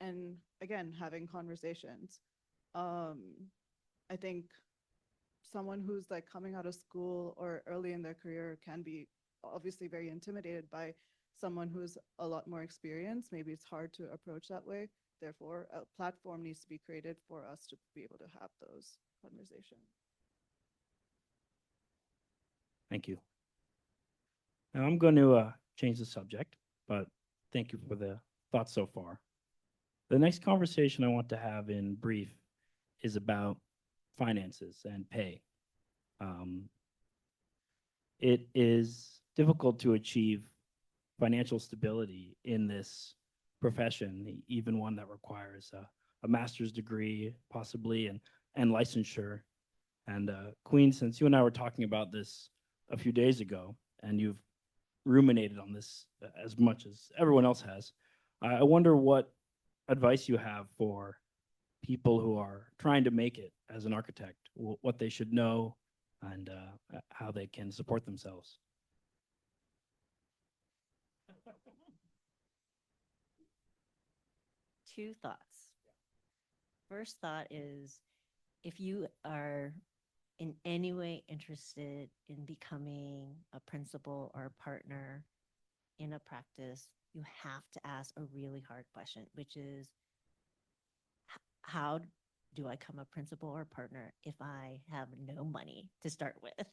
and again having conversations. I think someone who's like coming out of school or early in their career can be obviously very intimidated by someone who's a lot more experienced. Maybe it's hard to approach that way. Therefore, a platform needs to be created for us to be able to have those conversations. Thank you. Now I'm going to change the subject, but thank you for the thoughts so far. The next conversation I want to have in brief is about finances and pay. It is difficult to achieve financial stability in this profession, even one that requires a master's degree, possibly, and licensure. And Queen, since you and I were talking about this a few days ago, and you've ruminated on this as much as everyone else has, I wonder what advice you have for people who are trying to make it as an architect, what they should know, and how they can support themselves. Two thoughts. First thought is if you are in any way interested in becoming a principal or a partner in a practice, you have to ask a really hard question, which is how do I become a principal or partner if I have no money to start with?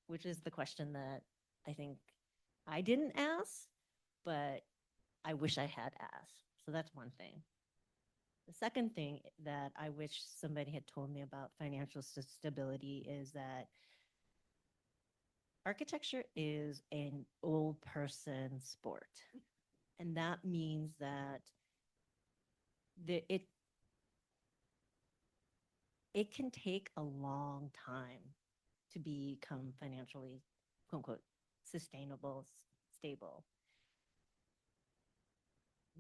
Which is the question that I think I didn't ask, but I wish I had asked. So that's one thing. The second thing that I wish somebody had told me about financial stability is that architecture is an old person sport. And that means that it can take a long time to become financially, quote unquote, sustainable, stable.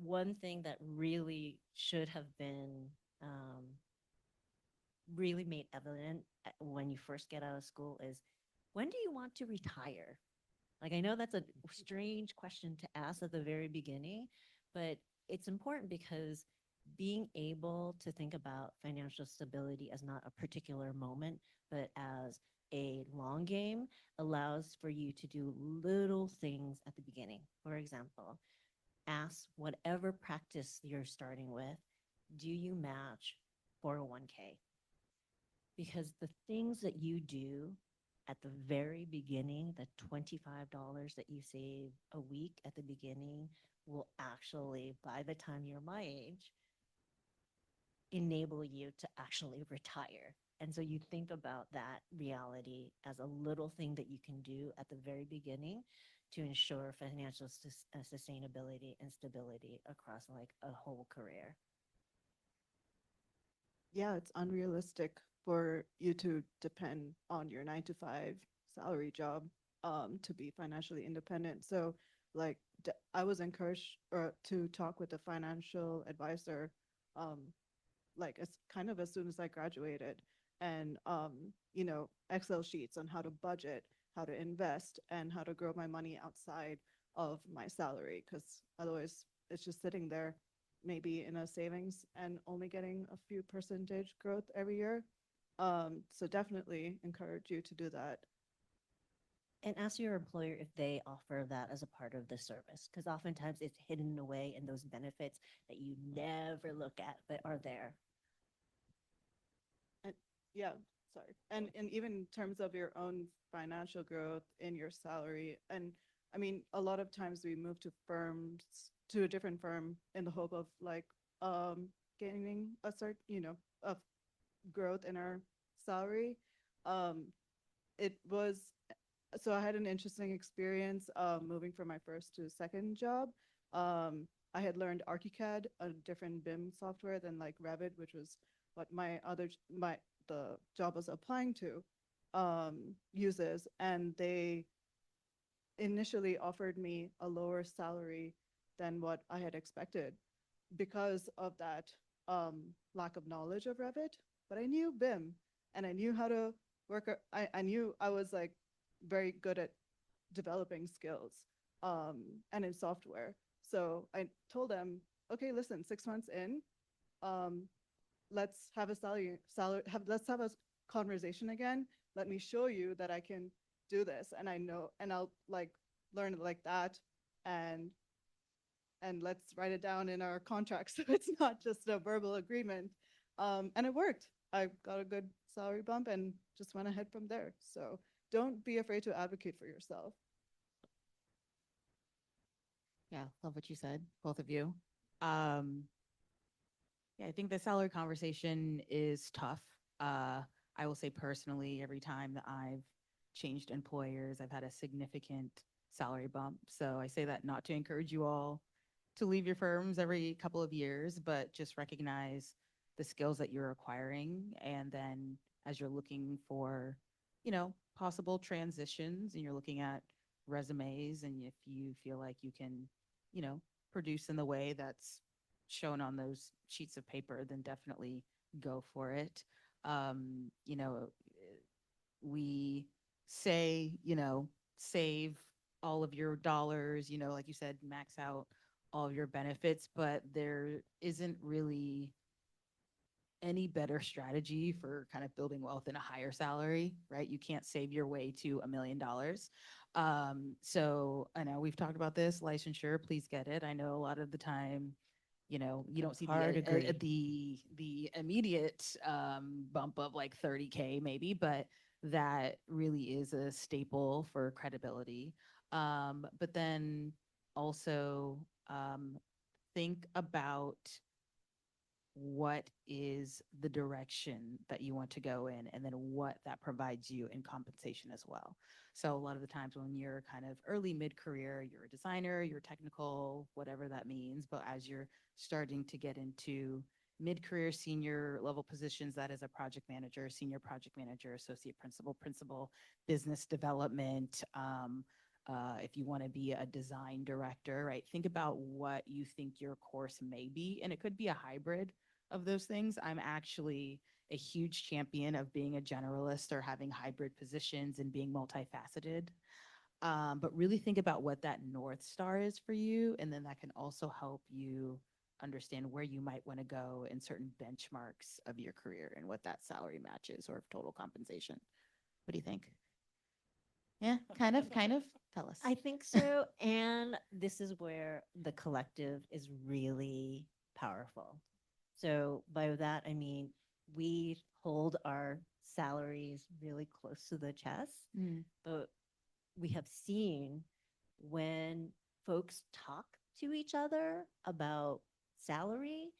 One thing that really should have been really made evident when you first get out of school is, when do you want to retire? Like, I know that's a strange question to ask at the very beginning, but it's important because being able to think about financial stability as not a particular moment, but as a long game allows for you to do little things at the beginning. For example, ask whatever practice you're starting with, do you match 401k? Because the things that you do at the very beginning, the $25 that you save a week at the beginning will actually, by the time you're my age, enable you to actually retire. And so you think about that reality as a little thing that you can do at the very beginning to ensure financial sustainability and stability across like a whole career. Yeah, it's unrealistic for you to depend on your 9 to 5 salary job to be financially independent. So like I was encouraged to talk with a financial advisor like as kind of as soon as I graduated, and you know, Excel sheets on how to budget, how to invest, and how to grow my money outside of my salary, because otherwise it's just sitting there maybe in a savings and only getting a few percentage growth every year. So definitely encourage you to do that. And ask your employer if they offer that as a part of the service, because oftentimes it's hidden away in those benefits that you never look at but are there. yeah, sorry. And even in terms of your own financial growth in your salary. And I mean, a lot of times we move to firms, to a different firm in the hope of like gaining a certain, of growth in our salary. Um, it was so I had an interesting experience moving from my first to second job. I had learned ArchiCAD, a different BIM software than like Revit, which was what the job was applying to uses, and they initially offered me a lower salary than what I had expected because of that lack of knowledge of Revit. But I knew BIM and I knew how to work. I knew I was like very good at developing skills and in software. So I told them, okay, listen, 6 months in, um, let's have a let's have a conversation again. Let me show you that I can do this, and I know, and I'll like learn it like that, and let's write it down in our contract so it's not just a verbal agreement. And it worked. I got a good salary bump and just went ahead from there. So don't be afraid to advocate for yourself. Yeah, love what you said, both of you. Um, yeah, I think the salary conversation is tough. I will say personally, every time that I've changed employers, I've had a significant salary bump. So I say that not to encourage you all to leave your firms every couple of years, but just recognize the skills that you're acquiring. And then as you're looking for, possible transitions and you're looking at resumes, and if you feel like you can, produce in the way that's shown on those sheets of paper, then definitely go for it. Um, you know, we say, save all of your dollars, like you said, max out all of your benefits, but there isn't really any better strategy for kind of building wealth in a higher salary, right? You can't save your way to $1 million. So I know we've talked about this licensure. Please get it. I know a lot of the time, you don't see Hard agree. the immediate bump of like 30K maybe, but that really is a staple for credibility. But then also think about what is the direction that you want to go in, and then what that provides you in compensation as well. So a lot of the times when you're kind of early mid-career, you're a designer, you're technical, whatever that means, but as you're starting to get into mid-career senior level positions, that is a project manager, senior project manager, associate principal, business development, if you want to be a design director, right? Think about what you think your course may be, and it could be a hybrid of those things. I'm actually a huge champion of being a generalist or having hybrid positions and being multifaceted. But really think about what that North Star is for you. And then that can also help you understand where you might want to go in certain benchmarks of your career and what that salary matches or total compensation. What do you think? Yeah, kind of. Tell us. I think so. And this is where the collective is really powerful. So by that, I mean, we hold our salaries really close to the chest, but we have seen when folks talk to each other about salary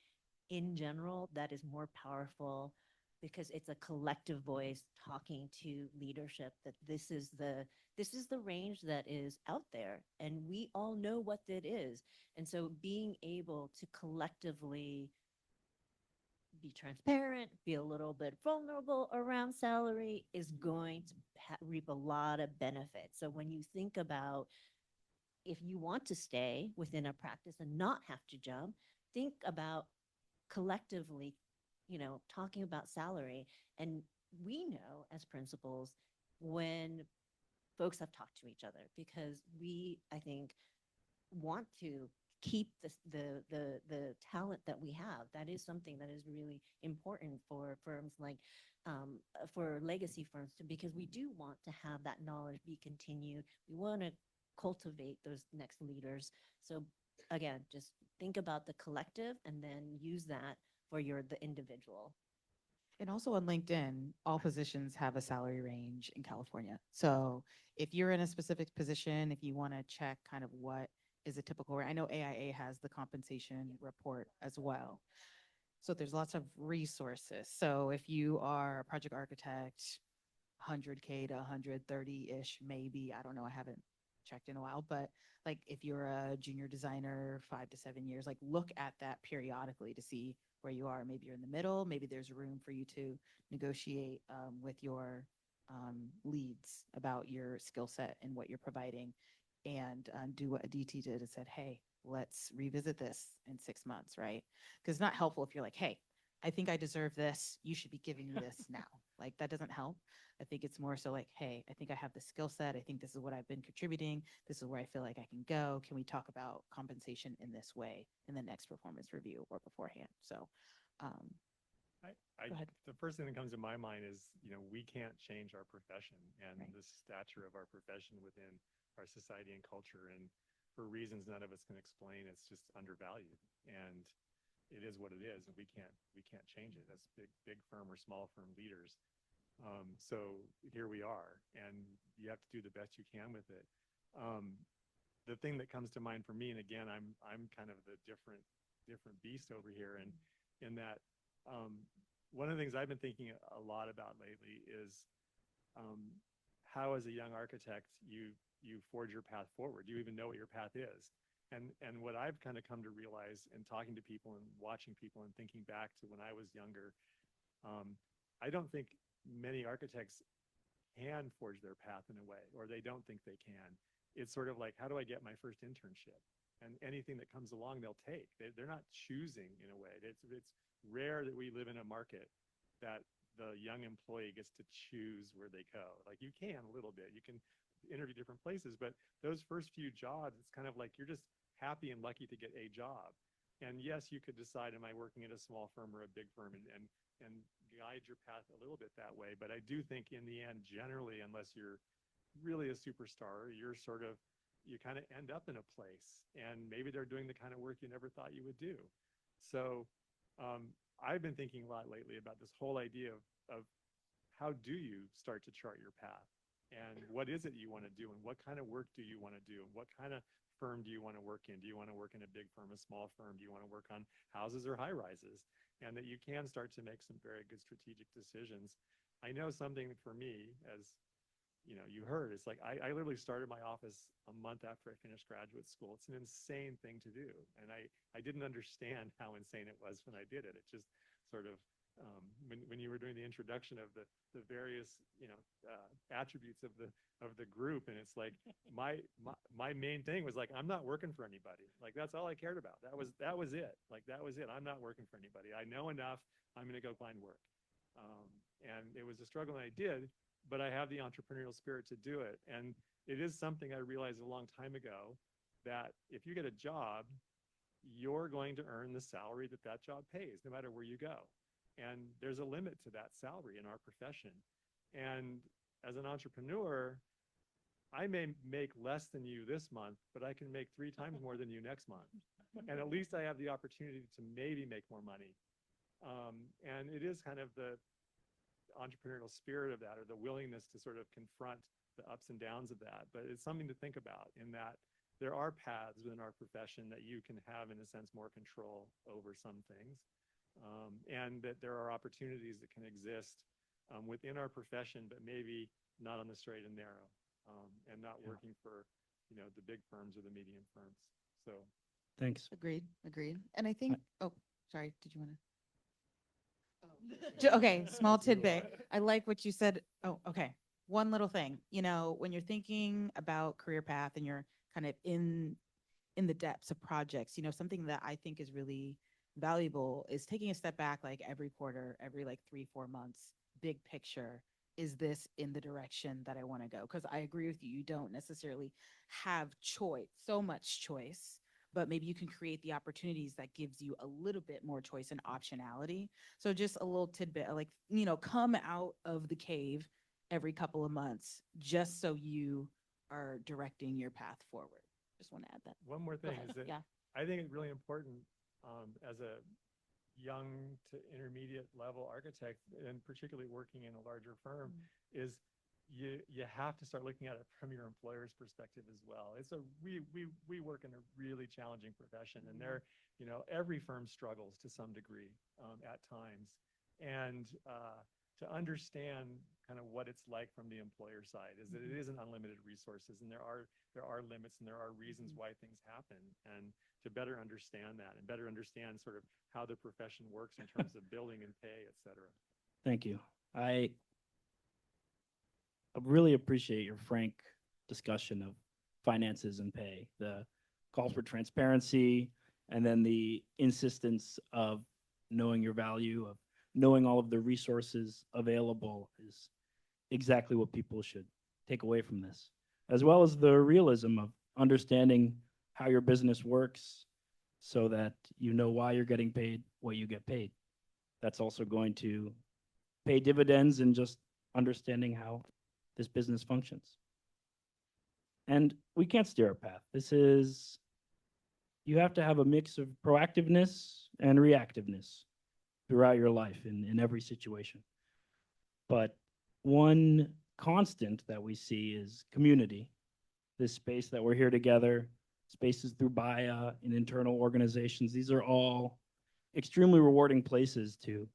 in general, that is more powerful because it's a collective voice talking to leadership that this is the range that is out there and we all know what that is. And so being able to collectively be transparent, be a little bit vulnerable around salary is going to reap a lot of benefits. So when you think about if you want to stay within a practice and not have to jump, think about collectively, talking about salary. And we know as principals when folks have talked to each other because we, I think, want to keep the talent that we have. That is something that is really important for firms like for legacy firms too, because we do want to have that knowledge be continued. We want to cultivate those next leaders. So again, just think about the collective and then use that for the individual. And also on LinkedIn, all positions have a salary range in California. So if you're in a specific position, if you want to check kind of what is a typical, I know AIA has the compensation report as well. So there's lots of resources. So if you are a project architect, 100K to 130-ish, maybe, I don't know, I haven't checked in a while, but like if you're a junior designer, 5 to 7 years, like look at that periodically to see where you are. Maybe you're in the middle, maybe there's room for you to negotiate with your leads about your skill set and what you're providing, and do what Aditi did and said, hey, let's revisit this in 6 months, right? Because it's not helpful if you're like, hey, I think I deserve this. You should be giving me this now. Like that doesn't help. I think it's more so like, hey, I think I have the skill set. I think this is what I've been contributing. This is where I feel like I can go. Can we talk about compensation in this way in the next performance review or beforehand? So, go ahead. The first thing that comes to my mind is, we can't change our profession and Right. the stature of our profession within our society and culture. And for reasons none of us can explain, it's just undervalued. And it is what it is, and we can't change it as big firm or small firm leaders. So here we are, and you have to do the best you can with it. The thing that comes to mind for me, and again, I'm kind of the different beast over here, and in that, one of the things I've been thinking a lot about lately is how, as a young architect, you forge your path forward. You even know what your path is. And what I've kind of come to realize in talking to people and watching people and thinking back to when I was younger, I don't think many architects can forge their path in a way, or they don't think they can. It's sort of like, how do I get my first internship? And anything that comes along, they'll take. They're not choosing in a way. It's rare that we live in a market that the young employee gets to choose where they go. Like you can a little bit. You can interview different places, but those first few jobs, it's kind of like you're just happy and lucky to get a job. And yes, you could decide, am I working at a small firm or a big firm, and guide your path a little bit that way. But I do think in the end, generally, unless you're really a superstar, you kind of end up in a place, and maybe they're doing the kind of work you never thought you would do. So I've been thinking a lot lately about this whole idea of how do you start to chart your path, and what is it you want to do, and what kind of work do you want to do, and what kind of firm do you want to work in? Do you want to work in a big firm, a small firm? Do you want to work on houses or high rises? And that you can start to make some very good strategic decisions. I know something for me, as you heard, it's like I literally started my office a month after I finished graduate school. It's an insane thing to do. And I didn't understand how insane it was when I did it. It just sort of, when you were doing the introduction of the various attributes of the group, and it's like my main thing was like, I'm not working for anybody. Like that's all I cared about. That was it. Like that was it. I'm not working for anybody. I know enough. I'm going to go find work. And it was a struggle, and I did, but I have the entrepreneurial spirit to do it. And it is something I realized a long time ago, that if you get a job, you're going to earn the salary that job pays, no matter where you go. And there's a limit to that salary in our profession. And as an entrepreneur, I may make less than you this month, but I can make 3 times more than you next month. And at least I have the opportunity to maybe make more money. And it is kind of the entrepreneurial spirit of that, or the willingness to sort of confront the ups and downs of that. But it's something to think about, in that there are paths within our profession that you can have, in a sense, more control over some things. And that there are opportunities that can exist within our profession, but maybe not on the straight and narrow, and not working for, the big firms or the medium firms. So Thanks. Agreed. And I think, oh, sorry, did you want to? Okay, small tidbit. I like what you said. Oh, okay. One little thing, when you're thinking about career path and you're kind of in the depths of projects, something that I think is really valuable is taking a step back, like every quarter, every like 3-4 months, big picture. Is this in the direction that I want to go? Because I agree with you. You don't necessarily have so much choice, but maybe you can create the opportunities that gives you a little bit more choice and optionality. So just a little tidbit, like, come out of the cave every couple of months, just so you are directing your path forward. Just want to add that. one more thing is that Yeah. I think it's really important, as a young to intermediate level architect, and particularly working in a larger firm, is you have to start looking at it from your employer's perspective as well. It's a we work in a really challenging profession, and there, every firm struggles to some degree at times, and to understand kind of what it's like from the employer side is that it isn't unlimited resources, and there are limits, and there are reasons why things happen, and to better understand that and better understand sort of how the profession works in terms of billing and pay, et cetera. Thank you. I really appreciate your frank discussion of finances and pay, the calls for transparency, and then the insistence of knowing your value, of knowing all of the resources available is exactly what people should take away from this, as well as the realism of understanding how your business works so that you know why you're getting paid what you get paid. That's also going to pay dividends in just understanding how this business functions. And we can't steer our path. You have to have a mix of proactiveness and reactiveness throughout your life in every situation. But one constant that we see is community, this space that we're here together, spaces through BIA and internal organizations. These are all extremely rewarding places to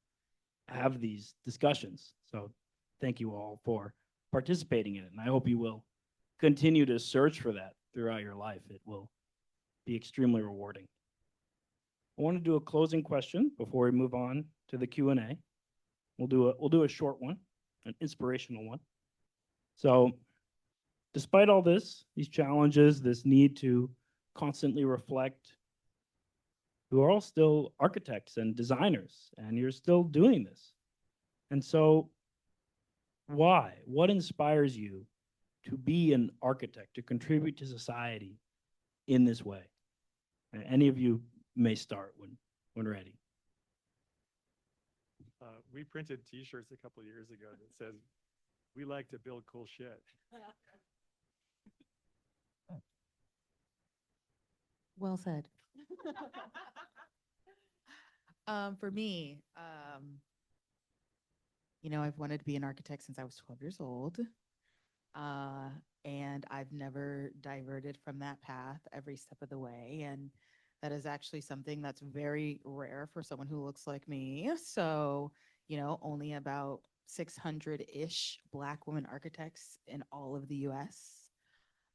have these discussions. So thank you all for participating in it. And I hope you will continue to search for that throughout your life. It will be extremely rewarding. I want to do a closing question before we move on to the Q&A. We'll do a short one, an inspirational one. So despite all this, these challenges, this need to constantly reflect, you are all still architects and designers, and you're still doing this. And so why? What inspires you to be an architect, to contribute to society in this way? Any of you may start when ready. We printed T-shirts a couple of years ago that says, "We like to build cool shit." Well said. For me, I've wanted to be an architect since I was 12 years old. And I've never diverted from that path every step of the way. And that is actually something that's very rare for someone who looks like me. So, only about 600-ish Black women architects in all of the US.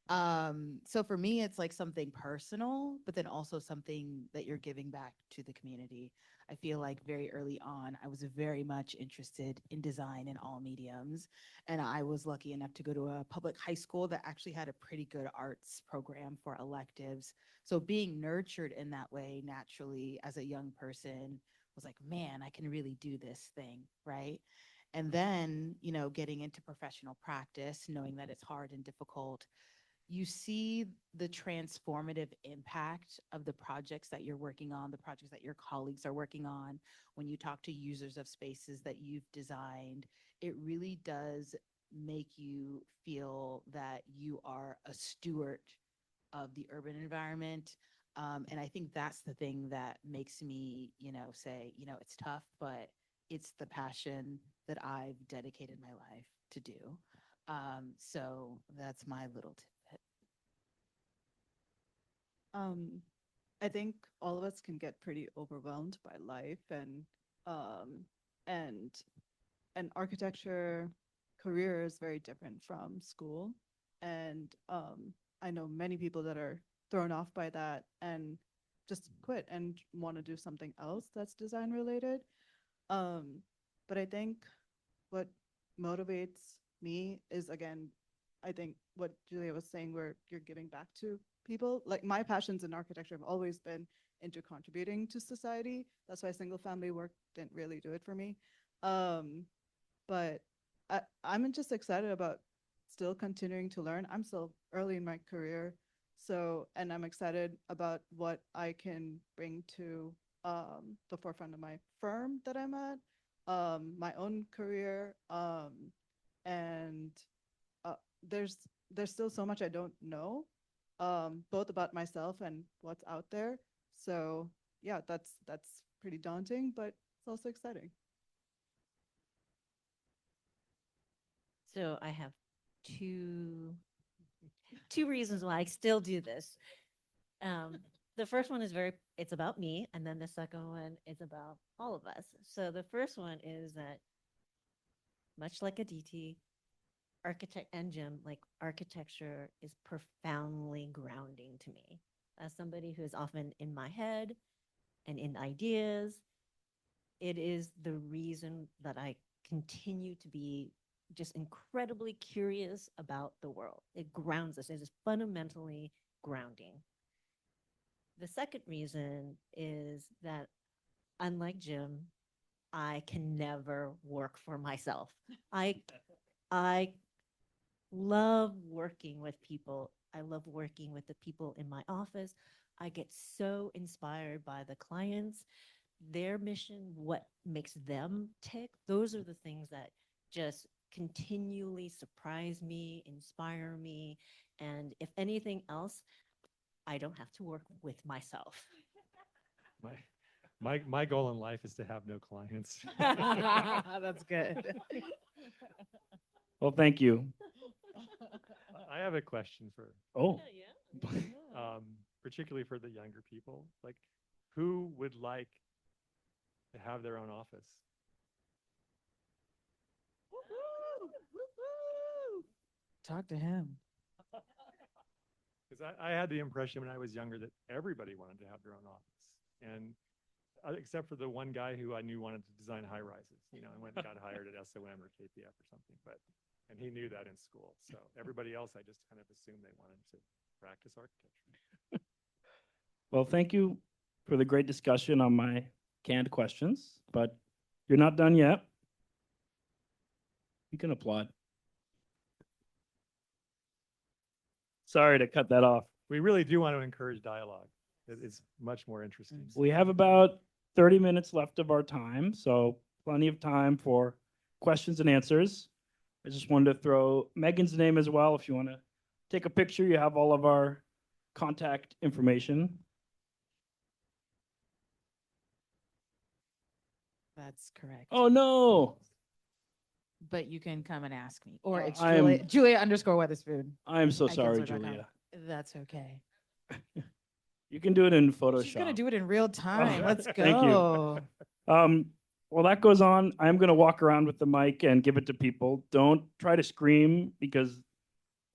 So for me, it's like something personal, but then also something that you're giving back to the community. I feel like very early on, I was very much interested in design in all mediums. And I was lucky enough to go to a public high school that actually had a pretty good arts program for electives. So being nurtured in that way naturally as a young person was like, man, I can really do this thing, right? And then, getting into professional practice, knowing that it's hard and difficult, you see the transformative impact of the projects that you're working on, the projects that your colleagues are working on. When you talk to users of spaces that you've designed, it really does make you feel that you are a steward of the urban environment. And I think that's the thing that makes me, say, it's tough, but it's the passion that I've dedicated my life to do. So that's my little tidbit. I think all of us can get pretty overwhelmed by life and an architecture career is very different from school. And I know many people that are thrown off by that and just quit and want to do something else that's design related. But I think what motivates me is, again, I think what Julia was saying, where you're giving back to people. Like, my passions in architecture have always been into contributing to society. That's why single family work didn't really do it for me. But I'm just excited about still continuing to learn. I'm still early in my career. And I'm excited about what I can bring to the forefront of my firm that I'm at, my own career. And there's still so much I don't know, both about myself and what's out there. So yeah, that's pretty daunting, but it's also exciting. So I have two two reasons why I still do this. Um, the first one is it's about me, and then the second one is about all of us. So the first one is that, much like a DT, architect and Jim, like architecture is profoundly grounding to me. As somebody who is often in my head and in ideas, it is the reason that I continue to be just incredibly curious about the world. It grounds us. It is fundamentally grounding. The second reason is that, unlike Jim, I can never work for myself. I love working with people. I love working with the people in my office. I get so inspired by the clients, their mission, what makes them tick. Those are the things that just continually surprise me, inspire me. And if anything else, I don't have to work with myself. My goal in life is to have no clients. That's good. Well, thank you. I have a question for, Oh, particularly for the younger people. Like, who would like to have their own office? Talk to him. Because I had the impression when I was younger that everybody wanted to have their own office. And except for the one guy who I knew wanted to design high rises, you know, and went and got hired at SOM or KPF or something. And he knew that in school. So everybody else, I just kind of assumed they wanted to practice architecture. well, thank you for the great discussion on my canned questions, but you're not done yet. You can applaud. Sorry to cut that off. We really do want to encourage dialogue. It's much more interesting. We have about 30 minutes left of our time, so plenty of time for questions and answers. I just wanted to throw Megan's name as well. If you want to take a picture, you have all of our contact information. That's correct. Oh, no. But you can come and ask me. Or it's I am- Julia_Weatherspoon. I am so at sorry, Gensler.com. Julia. That's okay. You can do it in Photoshop. She's gonna do it in real time. Let's go. Thank you. While that goes on, I'm going to walk around with the mic and give it to people. Don't try to scream because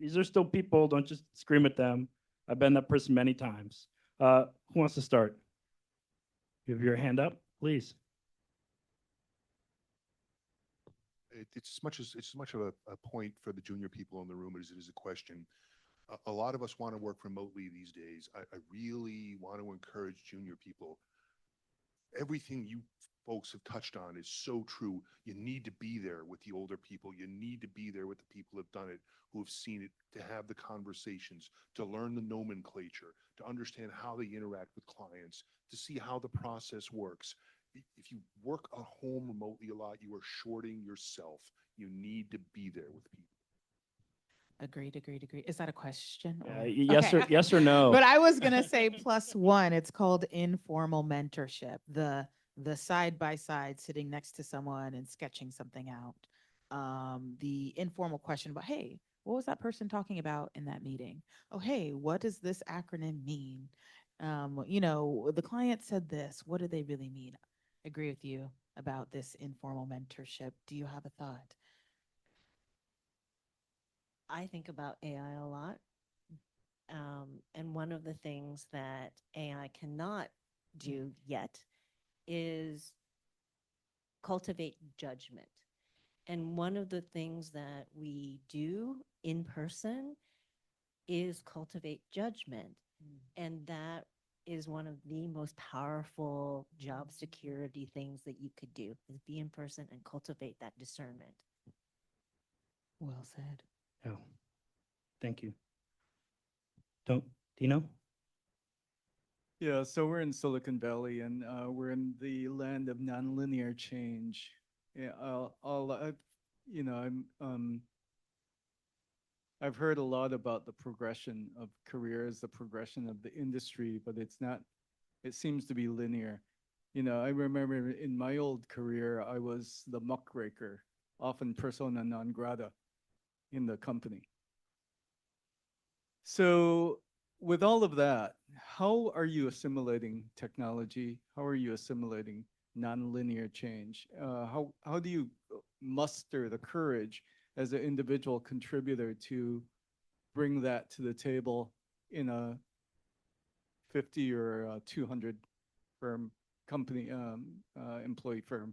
these are still people. Don't just scream at them. I've been that person many times. Who wants to start? You have your hand up, please. It's as much of a point for the junior people in the room as it is a question. A lot of us want to work remotely these days. I really want to encourage junior people. Everything you folks have touched on is so true. You need to be there with the older people. You need to be there with the people who have done it, who have seen it, to have the conversations, to learn the nomenclature, to understand how they interact with clients, to see how the process works. If you work at home remotely a lot, you are shorting yourself. You need to be there with people. Agreed. Is that a question? Yes Okay. or yes or no? But I was gonna say +1. It's called informal mentorship. The side by side sitting next to someone and sketching something out. The informal question about, hey, what was that person talking about in that meeting? Oh, hey, what does this acronym mean? The client said this. What do they really mean? I agree with you about this informal mentorship. Do you have a thought? I think about AI a lot. And one of the things that AI cannot do yet is cultivate judgment. And one of the things that we do in person is cultivate judgment. And that is one of the most powerful job security things that you could do, is be in person and cultivate that discernment. Well said. Oh, thank you. Dino? Yeah, so we're in Silicon Valley, and we're in the land of nonlinear change. Yeah, I've heard a lot about the progression of careers, the progression of the industry, but it's not It seems to be linear. I remember in my old career, I was the muckraker, often persona non grata in the company. So, with all of that, how are you assimilating technology? How are you assimilating nonlinear change? How do you muster the courage as an individual contributor to bring that to the table in a 50 or 200 firm company employee firm?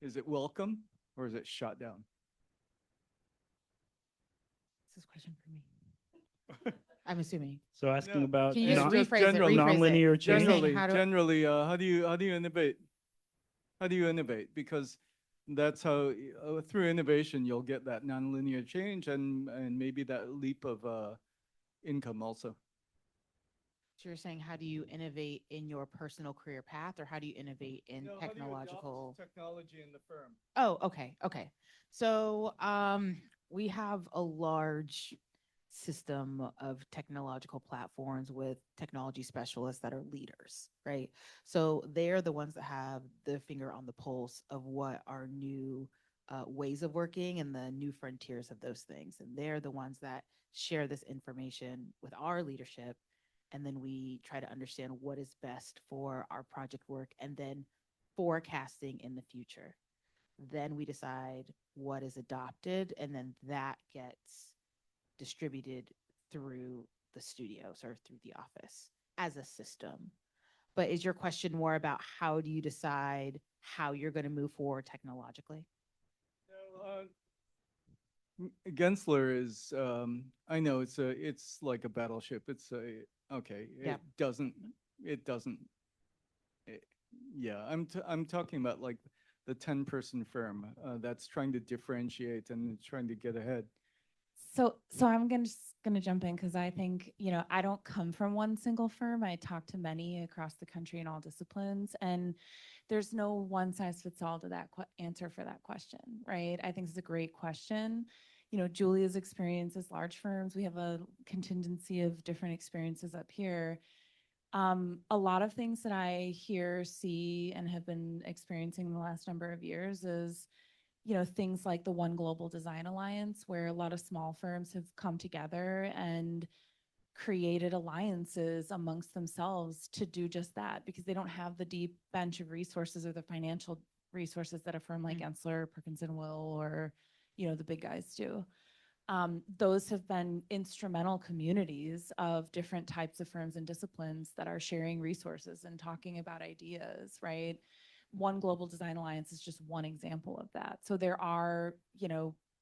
Is it welcome or is it shot down? This is a question for me. I'm assuming. So asking No. about Can you just non- rephrase it? generally- Rephrase it. nonlinear You're change. saying how do- Generally, how do you innovate? How do you innovate? Because that's how through innovation you'll get that nonlinear change and maybe that leap of income also. So you're saying how do you innovate in your personal career path, or how do you innovate in technological? Technology in the firm. Oh, okay, okay. So we have a large system of technological platforms with technology specialists that are leaders, right? So they're the ones that have the finger on the pulse of what are new ways of working and the new frontiers of those things. And they're the ones that share this information with our leadership. And then we try to understand what is best for our project work and then forecasting in the future. Then we decide what is adopted, and then that gets distributed through the studios or through the office as a system. But is your question more about how do you decide how you're going to move forward technologically? Gensler is I know it's like a battleship. It's a okay. Yeah. It doesn't yeah, I'm talking about like the 10-person firm that's trying to differentiate and trying to get ahead. So I'm gonna jump in because I think, I don't come from one single firm. I talk to many across the country in all disciplines, and there's no one size fits all to that answer for that question, right? I think it's a great question. Julia's experience is large firms. We have a contingency of different experiences up here. A lot of things that I hear, see, and have been experiencing in the last number of years is, things like the One Global Design Alliance, where a lot of small firms have come together and created alliances amongst themselves to do just that, because they don't have the deep bench of resources or the financial resources that a firm like Gensler, Perkins and Will, or, the big guys do. Those have been instrumental communities of different types of firms and disciplines that are sharing resources and talking about ideas, right? One Global Design Alliance is just one example of that. So there are,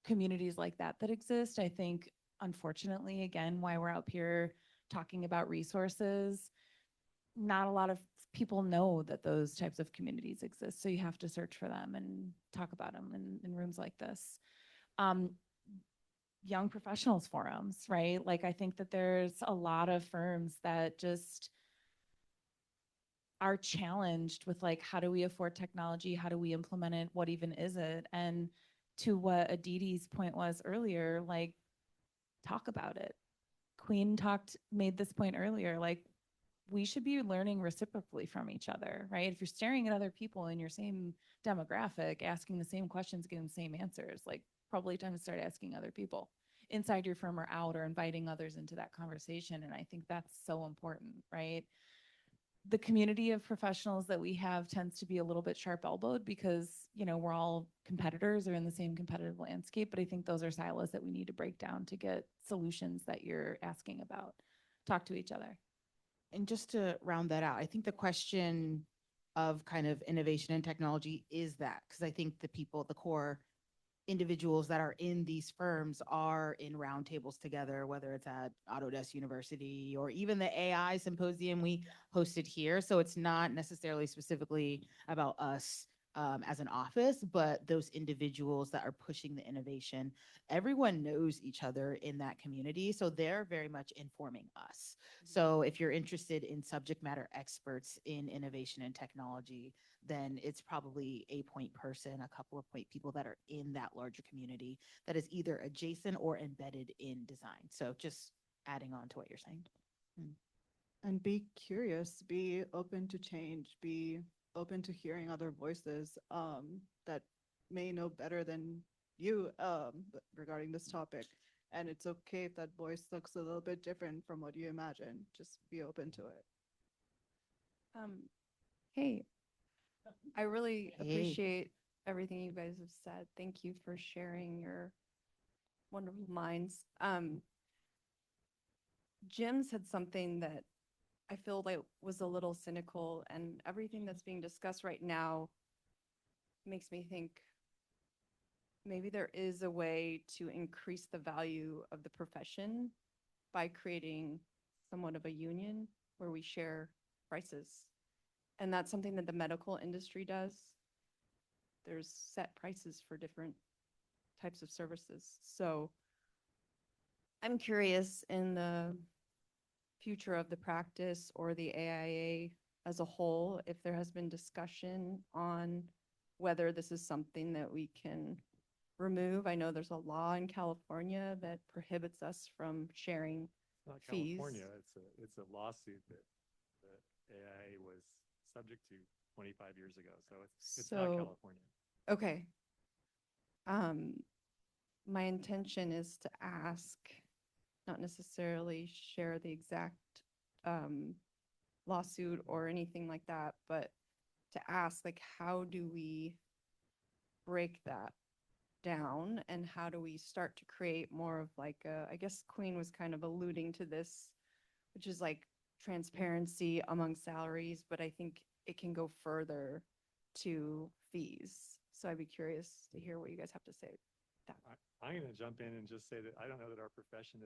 communities like that exist. I think, unfortunately, again, why we're out here talking about resources, not a lot of people know that those types of communities exist. So you have to search for them and talk about them in rooms like this. Young professionals forums, right? Like, I think that there's a lot of firms that just are challenged with, like, how do we afford technology? How do we implement it? What even is it? And to what Aditi's point was earlier, like, talk about it. Queen made this point earlier, like, we should be learning reciprocally from each other, right? If you're staring at other people in your same demographic, asking the same questions, getting the same answers, like, probably time to start asking other people inside your firm or out, or inviting others into that conversation. And I think that's so important, right? The community of professionals that we have tends to be a little bit sharp elbowed because, we're all competitors or in the same competitive landscape. But I think those are silos that we need to break down to get solutions that you're asking about. Talk to each other. And just to round that out, I think the question of kind of innovation and technology is that, because I think the core individuals that are in these firms are in roundtables together, whether it's at Autodesk University or even the AI symposium we hosted here. So it's not necessarily specifically about us as an office, but those individuals that are pushing the innovation. Everyone knows each other in that community, so they're very much informing us. So if you're interested in subject matter experts in innovation and technology, then it's probably a point person, a couple of point people that are in that larger community that is either adjacent or embedded in design. So just adding on to what you're saying. And be curious, be open to change, be open to hearing other voices that may know better than you regarding this topic. And it's okay if that voice looks a little bit different from what you imagine. Just be open to it. Hey, I really Hey. appreciate everything you guys have said. Thank you for sharing your wonderful minds. Jim said something that I feel like was a little cynical, and everything that's being discussed right now makes me think maybe there is a way to increase the value of the profession by creating somewhat of a union where we share prices. And that's something that the medical industry does. There's set prices for different types of services. So I'm curious in the future of the practice or the AIA as a whole, if there has been discussion on whether this is something that we can remove. I know there's a law in California that prohibits us from sharing It's not fees. California, it's a lawsuit that the AIA was subject to 25 years ago, so it's not So- California. Okay. My intention is to ask, not necessarily share the exact lawsuit or anything like that, but to ask, like, how do we break that down and how do we start to create more of like I guess Queen was kind of alluding to this, which is like transparency among salaries, but I think it can go further to fees. So I'd be curious to hear what you guys have to say. I'm going to jump in and just say that I don't know that our profession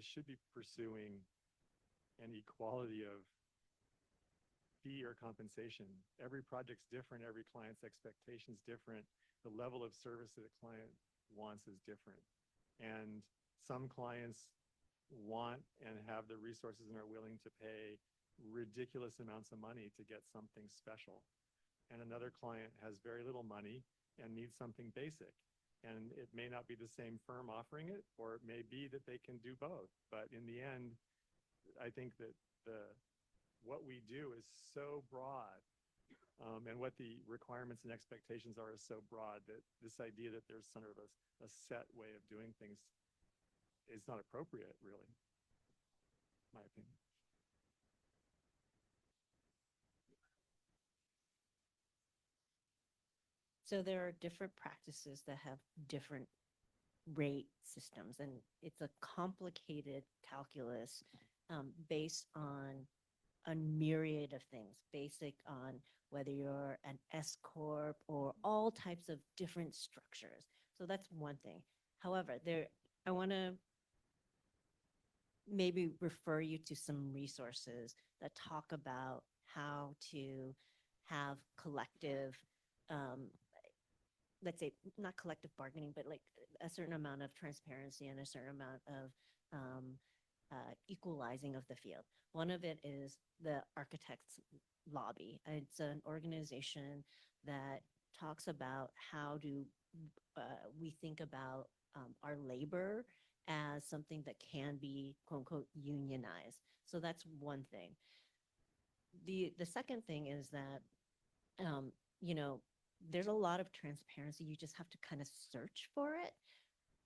should be pursuing an equality of fee or compensation. Every project's different, every client's expectation's different, the level of service that a client wants is different. And some clients want and have the resources and are willing to pay ridiculous amounts of money to get something special. And another client has very little money and needs something basic. And it may not be the same firm offering it, or it may be that they can do both. But in the end, I think that what we do is so broad, and what the requirements and expectations are is so broad that this idea that there's sort of a set way of doing things is not appropriate, really, my opinion. So there are different practices that have different rate systems, and it's a complicated calculus based on a myriad of things, basic on whether you're an S corp or all types of different structures. So that's one thing. However, I want to maybe refer you to some resources that talk about how to have collective, let's say not collective bargaining, but like a certain amount of transparency and a certain amount of equalizing of the field. One of it is the Architects Lobby. It's an organization that talks about how do we think about our labor as something that can be quote unquote unionized. So that's one thing. The second thing is that you know, there's a lot of transparency. You just have to kind of search for it.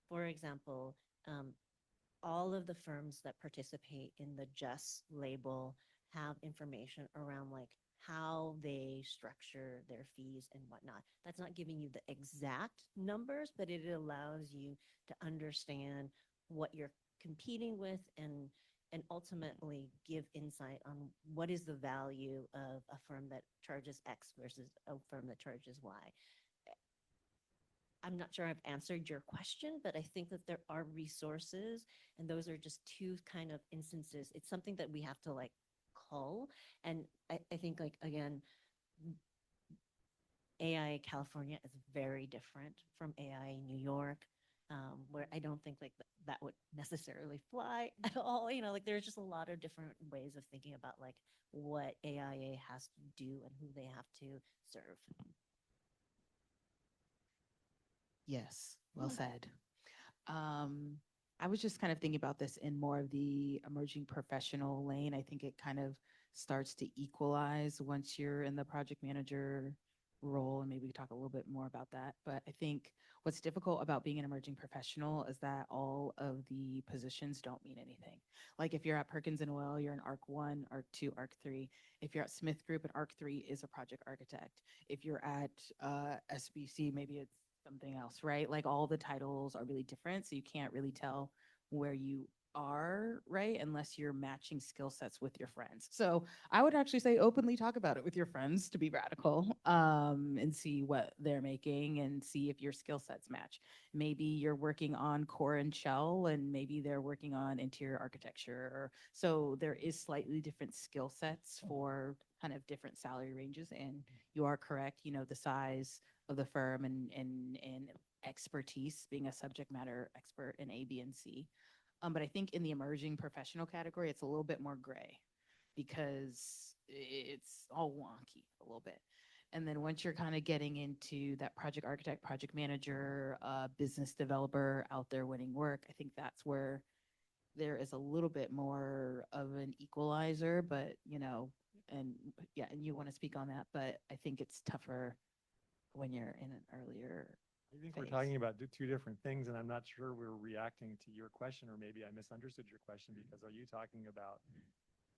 For example, all of the firms that participate in the Just label have information around like how they structure their fees and whatnot. That's not giving you the exact numbers, but it allows you to understand what you're competing with and ultimately give insight on what is the value of a firm that charges X versus a firm that charges Y. I'm not sure I've answered your question, but I think that there are resources, and those are just two kind of instances. It's something that we have to like cull. And I think like, again, AI California is very different from AI New York, where I don't think like that would necessarily fly at all. You know, like there's just a lot of different ways of thinking about like what AIA has to do and who they have to serve. Yes, well said. I was just kind of thinking about this in more of the emerging professional lane. I think it kind of starts to equalize once you're in the project manager role, and maybe we talk a little bit more about that. But I think what's difficult about being an emerging professional is that all of the positions don't mean anything. Like if you're at Perkins and Will, you're an ARC 1, ARC 2, ARC 3. If you're at Smith Group, an ARC 3 is a project architect. If you're at SBC, maybe it's something else, right? Like all the titles are really different. So you can't really tell where you are, right? Unless you're matching skill sets with your friends. So I would actually say openly talk about it with your friends to be radical, and see what they're making and see if your skill sets match. Maybe you're working on core and shell, and maybe they're working on interior architecture. So there is slightly different skill sets for kind of different salary ranges. And you are correct, you know, the size of the firm and expertise, being a subject matter expert in A, B, and C. But I think in the emerging professional category, it's a little bit more gray because it's all wonky a little bit. And then once you're kind of getting into that project architect, project manager, business developer out there winning work, I think that's where there is a little bit more of an equalizer. But, you know, and yeah, and you want to speak on that, but I think it's tougher when you're in an earlier I think phase. we're talking about two different things, and I'm not sure we're reacting to your question, or maybe I misunderstood your question, because are you talking about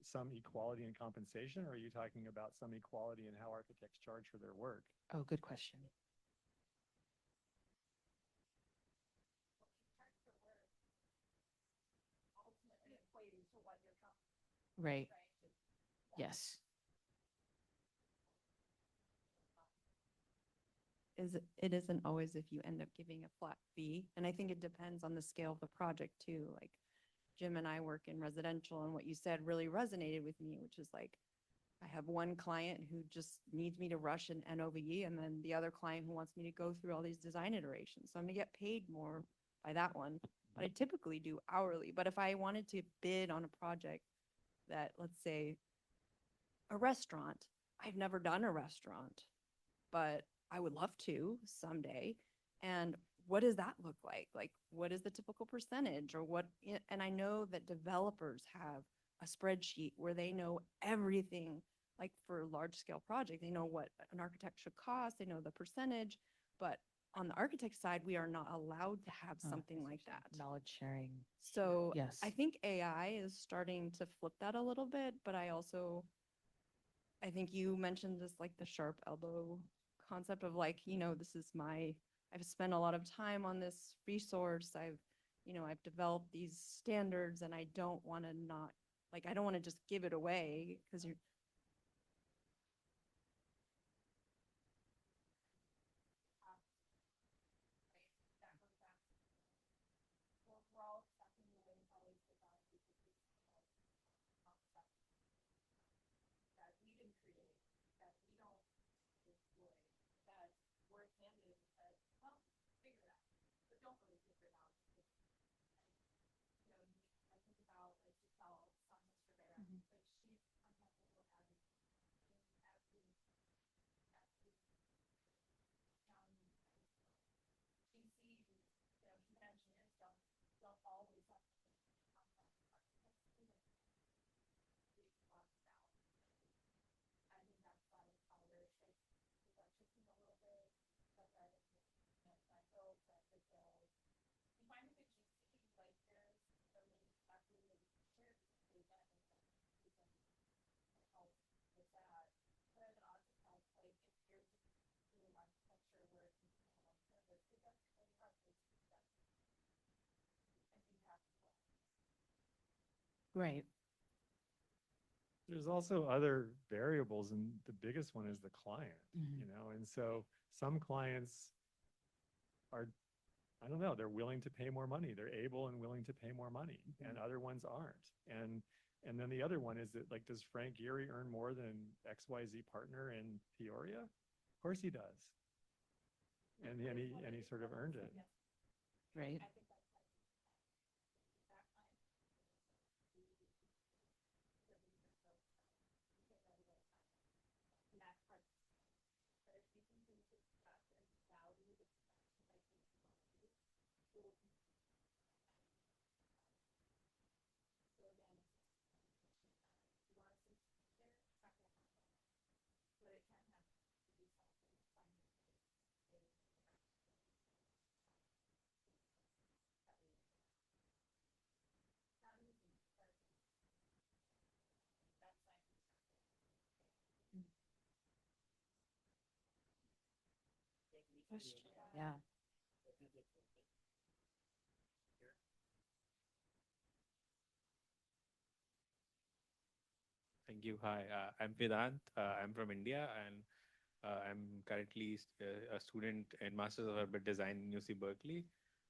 some equality in compensation, or are you talking about some equality in how architects charge for their work? Oh, good question. Right. Yes. It isn't always if you end up giving a flat fee. And I think it depends on the scale of the project too. Like Jim and I work in residential, and what you said really resonated with me, which is like, I have one client who just needs me to rush an NOVE, and then the other client who wants me to go through all these design iterations. So I'm gonna get paid more by that one, but I typically do hourly. But if I wanted to bid on a project that, let's say, a restaurant, I've never done a restaurant, but I would love to someday. And what does that look like? Like, what is the typical percentage, or what? And I know that developers have a spreadsheet where they know everything. Like for a large scale project, they know what an architect should cost, they know the percentage, but on the architect side, we are not allowed to have something like that. Knowledge sharing. So Yes. I think AI is starting to flip that a little bit, but I think you mentioned this, like the sharp elbow concept of like, I've spent a lot of time on this resource. I've developed these standards, and I don't want to just give it away because you're. Right. There's also other variables, and the biggest one is the client, Mhm. and so some clients are, I don't know, they're willing to pay more money. They're able and willing to pay more money, and other ones aren't. And then the other one is that, like, does Frank Gehry earn more than XYZ partner in Peoria? Of course he does. And he sort of earned it. Right. Yeah. Thank you. Hi, I'm Vedant. I'm from India, and I'm currently a student in Masters of Urban Design in UC Berkeley.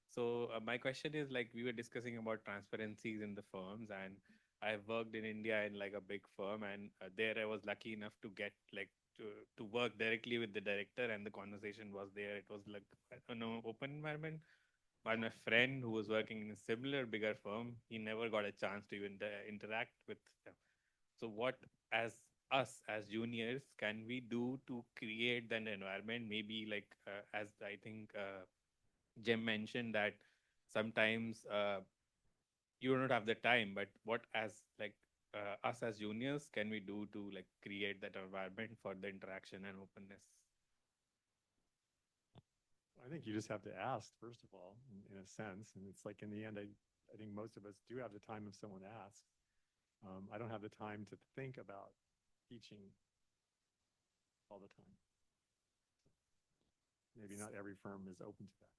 So my question is, like, we were discussing about transparencies in the firms, and I've worked in India in like a big firm, and there I was lucky enough to get like to work directly with the director, and the conversation was there. It was like an open environment. But my friend who was working in a similar bigger firm, he never got a chance to even interact with them. So what, as us as juniors, can we do to create that environment? Maybe like as I think Jim mentioned that sometimes you don't have the time, but what as like us as juniors can we do to like create that environment for the interaction and openness? I think you just have to ask, first of all, in a sense. And it's like in the end, I think most of us do have the time if someone asks. I don't have the time to think about teaching all the time. Maybe not every firm is open to that.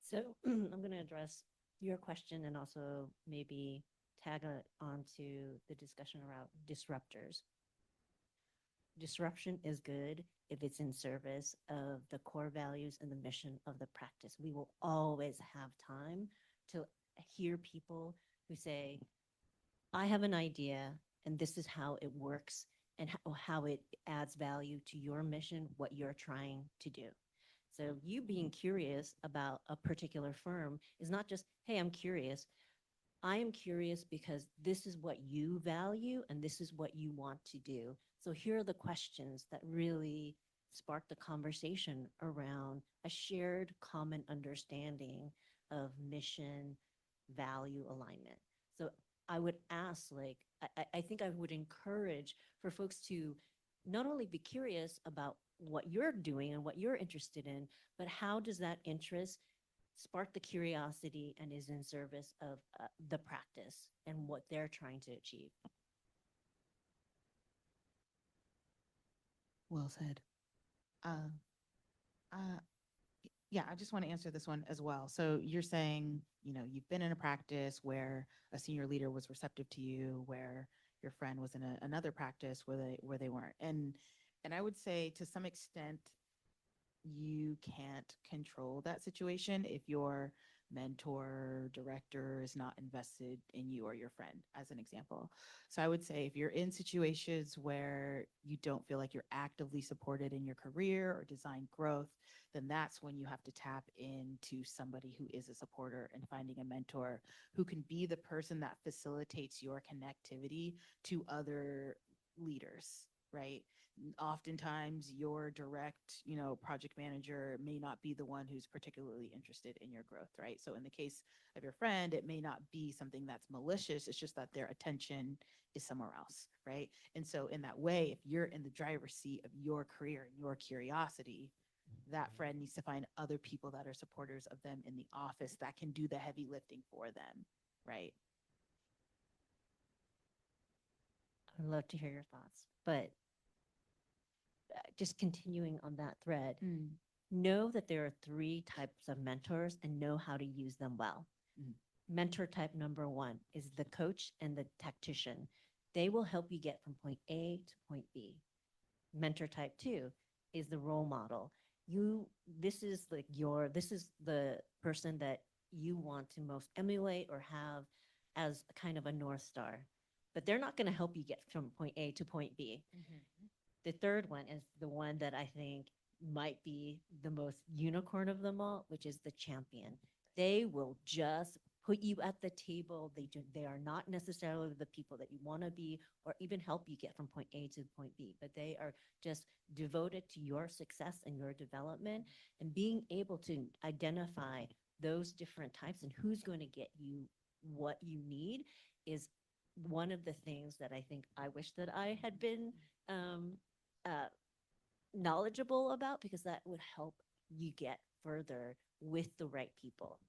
So I'm going to address your question and also maybe tag onto the discussion around disruptors. Disruption is good if it's in service of the core values and the mission of the practice. We will always have time to hear people who say, I have an idea and this is how it works and how it adds value to your mission, what you're trying to do. So you being curious about a particular firm is not just, hey, I'm curious. I am curious because this is what you value and this is what you want to do. So here are the questions that really spark the conversation around a shared common understanding of mission, value alignment. So I would ask, like, I think I would encourage for folks to not only be curious about what you're doing and what you're interested in, but how does that interest spark the curiosity and is in service of the practice and what they're trying to achieve. Well said. Uh, uh, yeah, I just want to answer this one as well. So you're saying, you've been in a practice where a senior leader was receptive to you, where your friend was in another practice where they weren't. And I would say to some extent, you can't control that situation if your mentor, director is not invested in you or your friend, as an example. So I would say if you're in situations where you don't feel like you're actively supported in your career or design growth, then that's when you have to tap into somebody who is a supporter and finding a mentor who can be the person that facilitates your connectivity to other leaders, right? Oftentimes your direct, project manager may not be the one who's particularly interested in your growth, right? So in the case of your friend, it may not be something that's malicious. It's just that their attention is somewhere else, right? And so in that way, if you're in the driver's seat of your career and your curiosity, that friend needs to find other people that are supporters of them in the office that can do the heavy lifting for them, right? I'd love to hear your thoughts, but just continuing on that thread, know that there are 3 types of mentors and know how to use them well. Mentor type number 1 is the coach and the tactician. They will help you get from point A to point B. Mentor type 2 is the role model. This is the person that you want to most emulate or have as a kind of a North Star, but they're not going to help you get from point A to point B. The third one is the one that I think might be the most unicorn of them all, which is the champion. They will just put you at the table. They are not necessarily the people that you want to be or even help you get from point A to point B, but they are just devoted to your success and your development, and being able to identify those different types and who's going to get you what you need is one of the things that I think I wish that I had been knowledgeable about, because that would help you get further with the right people.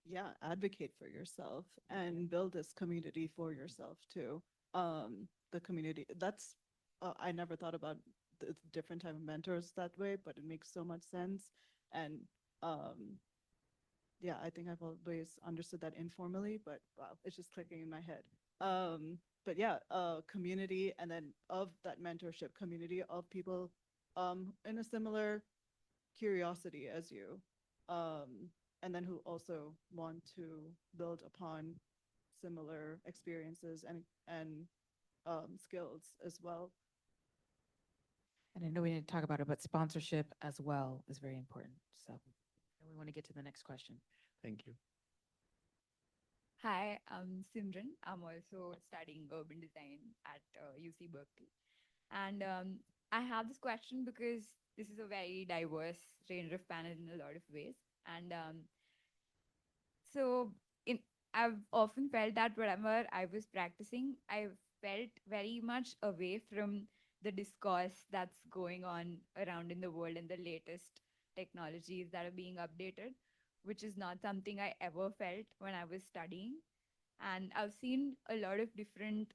Yeah, advocate for yourself and build this community for yourself too. The community, that's I never thought about different type of mentors that way, but it makes so much sense. And yeah, I think I've always understood that informally, but wow, it's just clicking in my head. But yeah, community, and then of that mentorship community of people in a similar curiosity as you, and then who also want to build upon similar experiences and skills as well. And I know we didn't talk about it, but sponsorship as well is very important. So we want to get to the next question. Thank you. Hi, I'm Simran. I'm also studying urban design at UC Berkeley. And I have this question because this is a very diverse range of panel in a lot of ways. And so in I've often felt that whenever I was practicing, I felt very much away from the discourse that's going on around in the world and the latest technologies that are being updated, which is not something I ever felt when I was studying. And I've seen a lot of different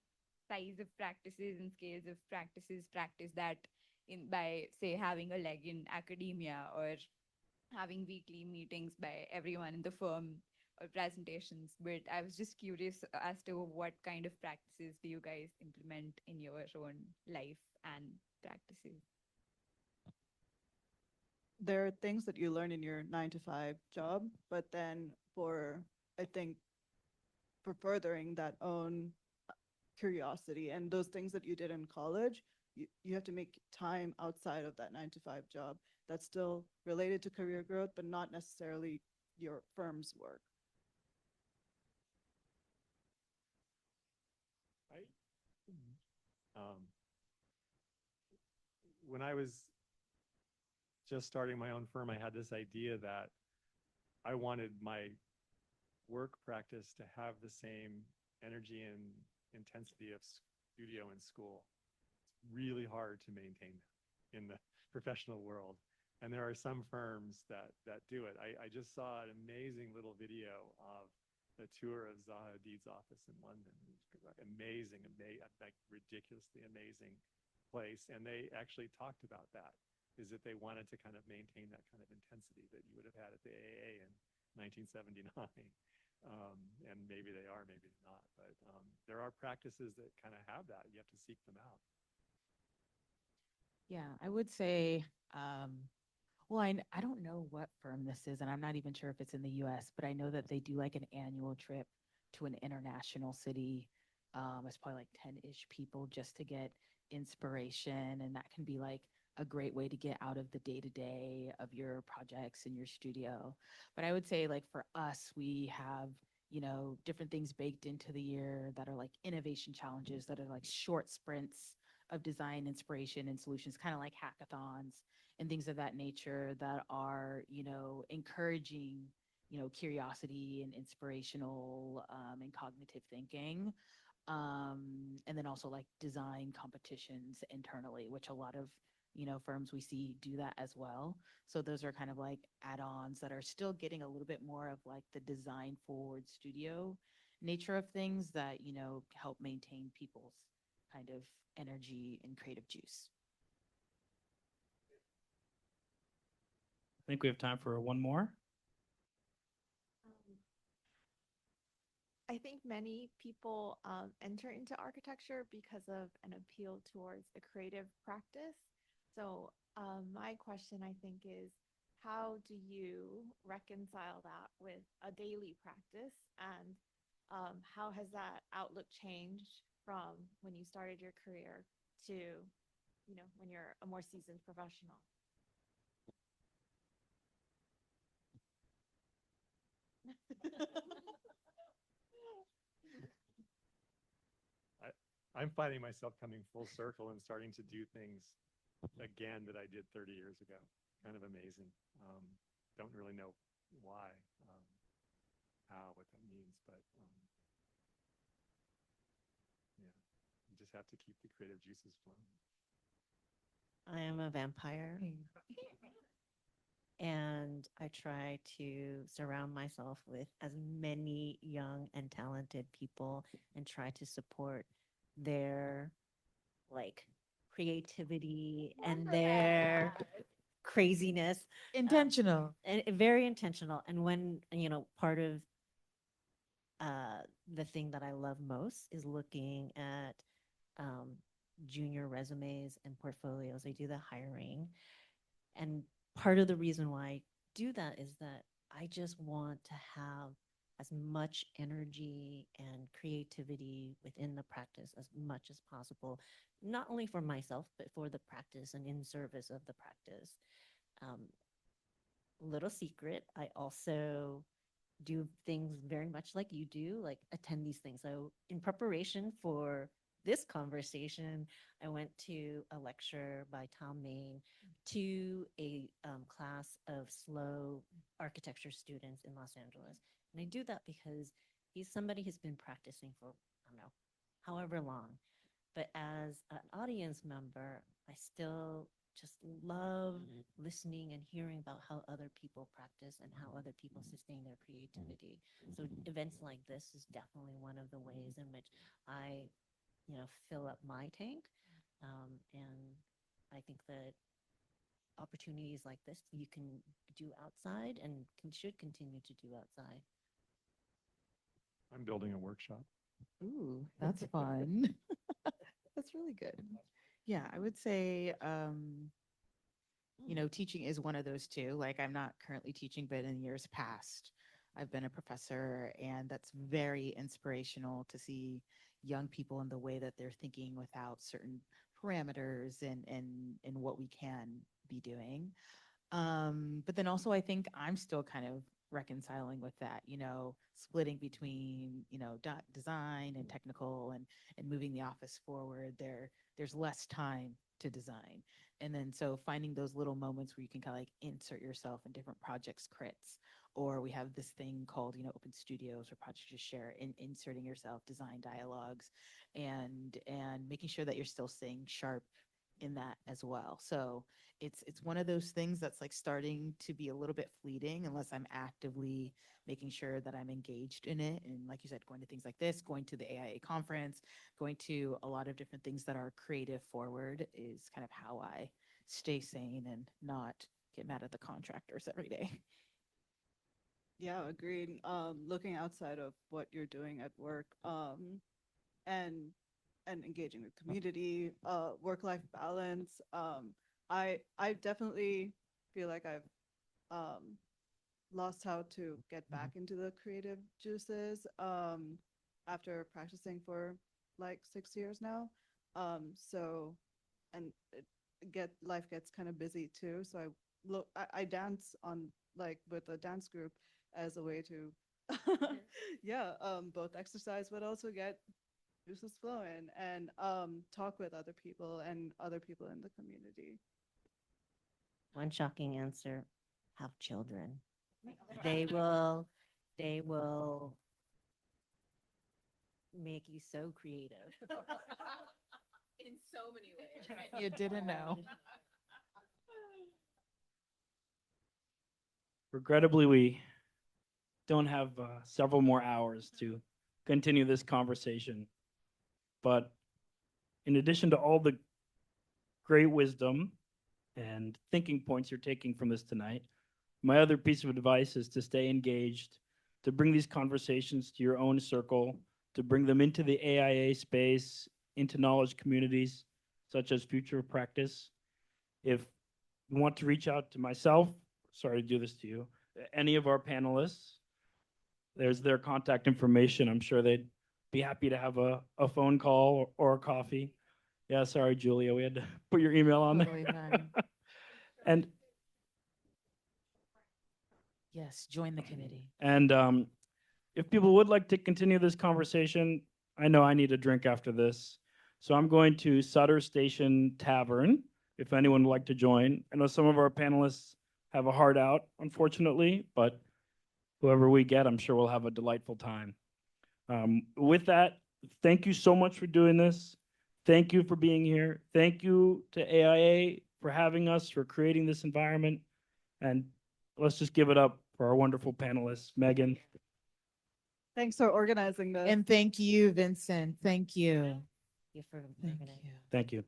size of practices and scales of practices practice that in by say having a leg in academia or having weekly meetings by everyone in the firm or presentations. But I was just curious as to what kind of practices do you guys implement in your own life and practices? There are things that you learn in your 9 to 5 job, but then I think for furthering that own curiosity and those things that you did in college, you have to make time outside of that 9 to 5 job that's still related to career growth, but not necessarily your firm's work. When I was just starting my own firm, I had this idea that I wanted my work practice to have the same energy and intensity of studio and school. It's really hard to maintain that in the professional world. And there are some firms that do it. I just saw an amazing little video of the tour of Zaha Hadid's office in London. Amazing, like ridiculously amazing place. And they actually talked about that, is that they wanted to kind of maintain that kind of intensity that you would have had at the AA in 1979. And maybe they are, maybe they're not. But there are practices that kind of have that. You have to seek them out. Yeah, I would say, well, I don't know what firm this is, and I'm not even sure if it's in the US, but I know that they do like an annual trip to an international city. It's probably like 10-ish people just to get inspiration. And that can be like a great way to get out of the day-to-day of your projects in your studio. But I would say, like, for us, we have, different things baked into the year that are like innovation challenges that are like short sprints of design inspiration and solutions, kind of like hackathons and things of that nature that are, encouraging, curiosity and inspirational and cognitive thinking. And then also like design competitions internally, which a lot of, firms we see do that as well. So those are kind of like add-ons that are still getting a little bit more of like the design forward studio nature of things that, help maintain people's kind of energy and creative juice. I think we have time for one more. I think many people enter into architecture because of an appeal towards a creative practice. So my question, I think, is how do you reconcile that with a daily practice? And how has that outlook changed from when you started your career to, when you're a more seasoned professional? I'm finding myself coming full circle and starting to do things again that I did 30 years ago. Kind of amazing. Don't really know why, how, what that means, but yeah, you just have to keep the creative juices flowing. I am a vampire. And I try to surround myself with as many young and talented people and try to support their like creativity and their craziness. Intentional. And very intentional. And when, part of the thing that I love most is looking at junior resumes and portfolios. I do the hiring. And part of the reason why I do that is that I just want to have as much energy and creativity within the practice as much as possible, not only for myself, but for the practice and in service of the practice. Little secret, I also do things very much like you do, like attend these things. So in preparation for this conversation, I went to a lecture by Tom Main to a class of slow architecture students in Los Angeles. And I do that because he's somebody who's been practicing for, I don't know, however long. But as an audience member, I still just love listening and hearing about how other people practice and how other people sustain their creativity. So events like this is definitely one of the ways in which I, fill up my tank. And I think that opportunities like this you can do outside and should continue to do outside. I'm building a workshop. Ooh, that's fun. That's really good. Yeah, I would say, teaching is one of those two. Like, I'm not currently teaching, but in years past, I've been a professor, and that's very inspirational to see young people in the way that they're thinking without certain parameters and what we can be doing. But then also I think I'm still kind of reconciling with that, splitting between, design and technical and moving the office forward. There's less time to design. And then so finding those little moments where you can kind of like insert yourself in different projects, crits, or we have this thing called, open studios or project to share, and inserting yourself, design dialogues, and making sure that you're still staying sharp in that as well. So it's one of those things that's like starting to be a little bit fleeting unless I'm actively making sure that I'm engaged in it. And like you said, going to things like this, going to the AIA conference, going to a lot of different things that are creative forward is kind of how I stay sane and not get mad at the contractors every day. Yeah, agreed. Looking outside of what you're doing at work, and engaging with community, work-life balance. I definitely feel like I've lost how to get back into the creative juices after practicing for like 6 years now. So, and life gets kind of busy too. So I dance on like with a dance group as a way to, yeah, both exercise but also get juices flowing and talk with other people and other people in the community. One shocking answer: have children. They will make you so creative. In so many ways. You didn't know. Regrettably, we don't have several more hours to continue this conversation. But in addition to all the great wisdom and thinking points you're taking from this tonight, my other piece of advice is to stay engaged, to bring these conversations to your own circle, to bring them into the AIA space, into knowledge communities such as Future of Practice. If you want to reach out to myself, sorry to do this to you, any of our panelists, there's their contact information. I'm sure they'd be happy to have a phone call or a coffee. Yeah, sorry, Julia, we had to put your email on Totally there. fine. And Yes, join the committee. And if people would like to continue this conversation, I know I need a drink after this. So I'm going to Sutter Station Tavern, if anyone would like to join. I know some of our panelists have a heart out, unfortunately, but whoever we get, I'm sure we'll have a delightful time. With that, thank you so much for doing this. Thank you for being here. Thank you to AIA for having us, for creating this environment. And let's just give it up for our wonderful panelists. Megan. Thanks for organizing this. And thank you, Vincent. Thank you. You for Thank organizing. you. Thank you.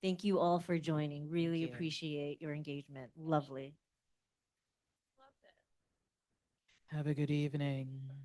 Thank you all for joining. Really you. appreciate your engagement. Lovely. Have a good evening.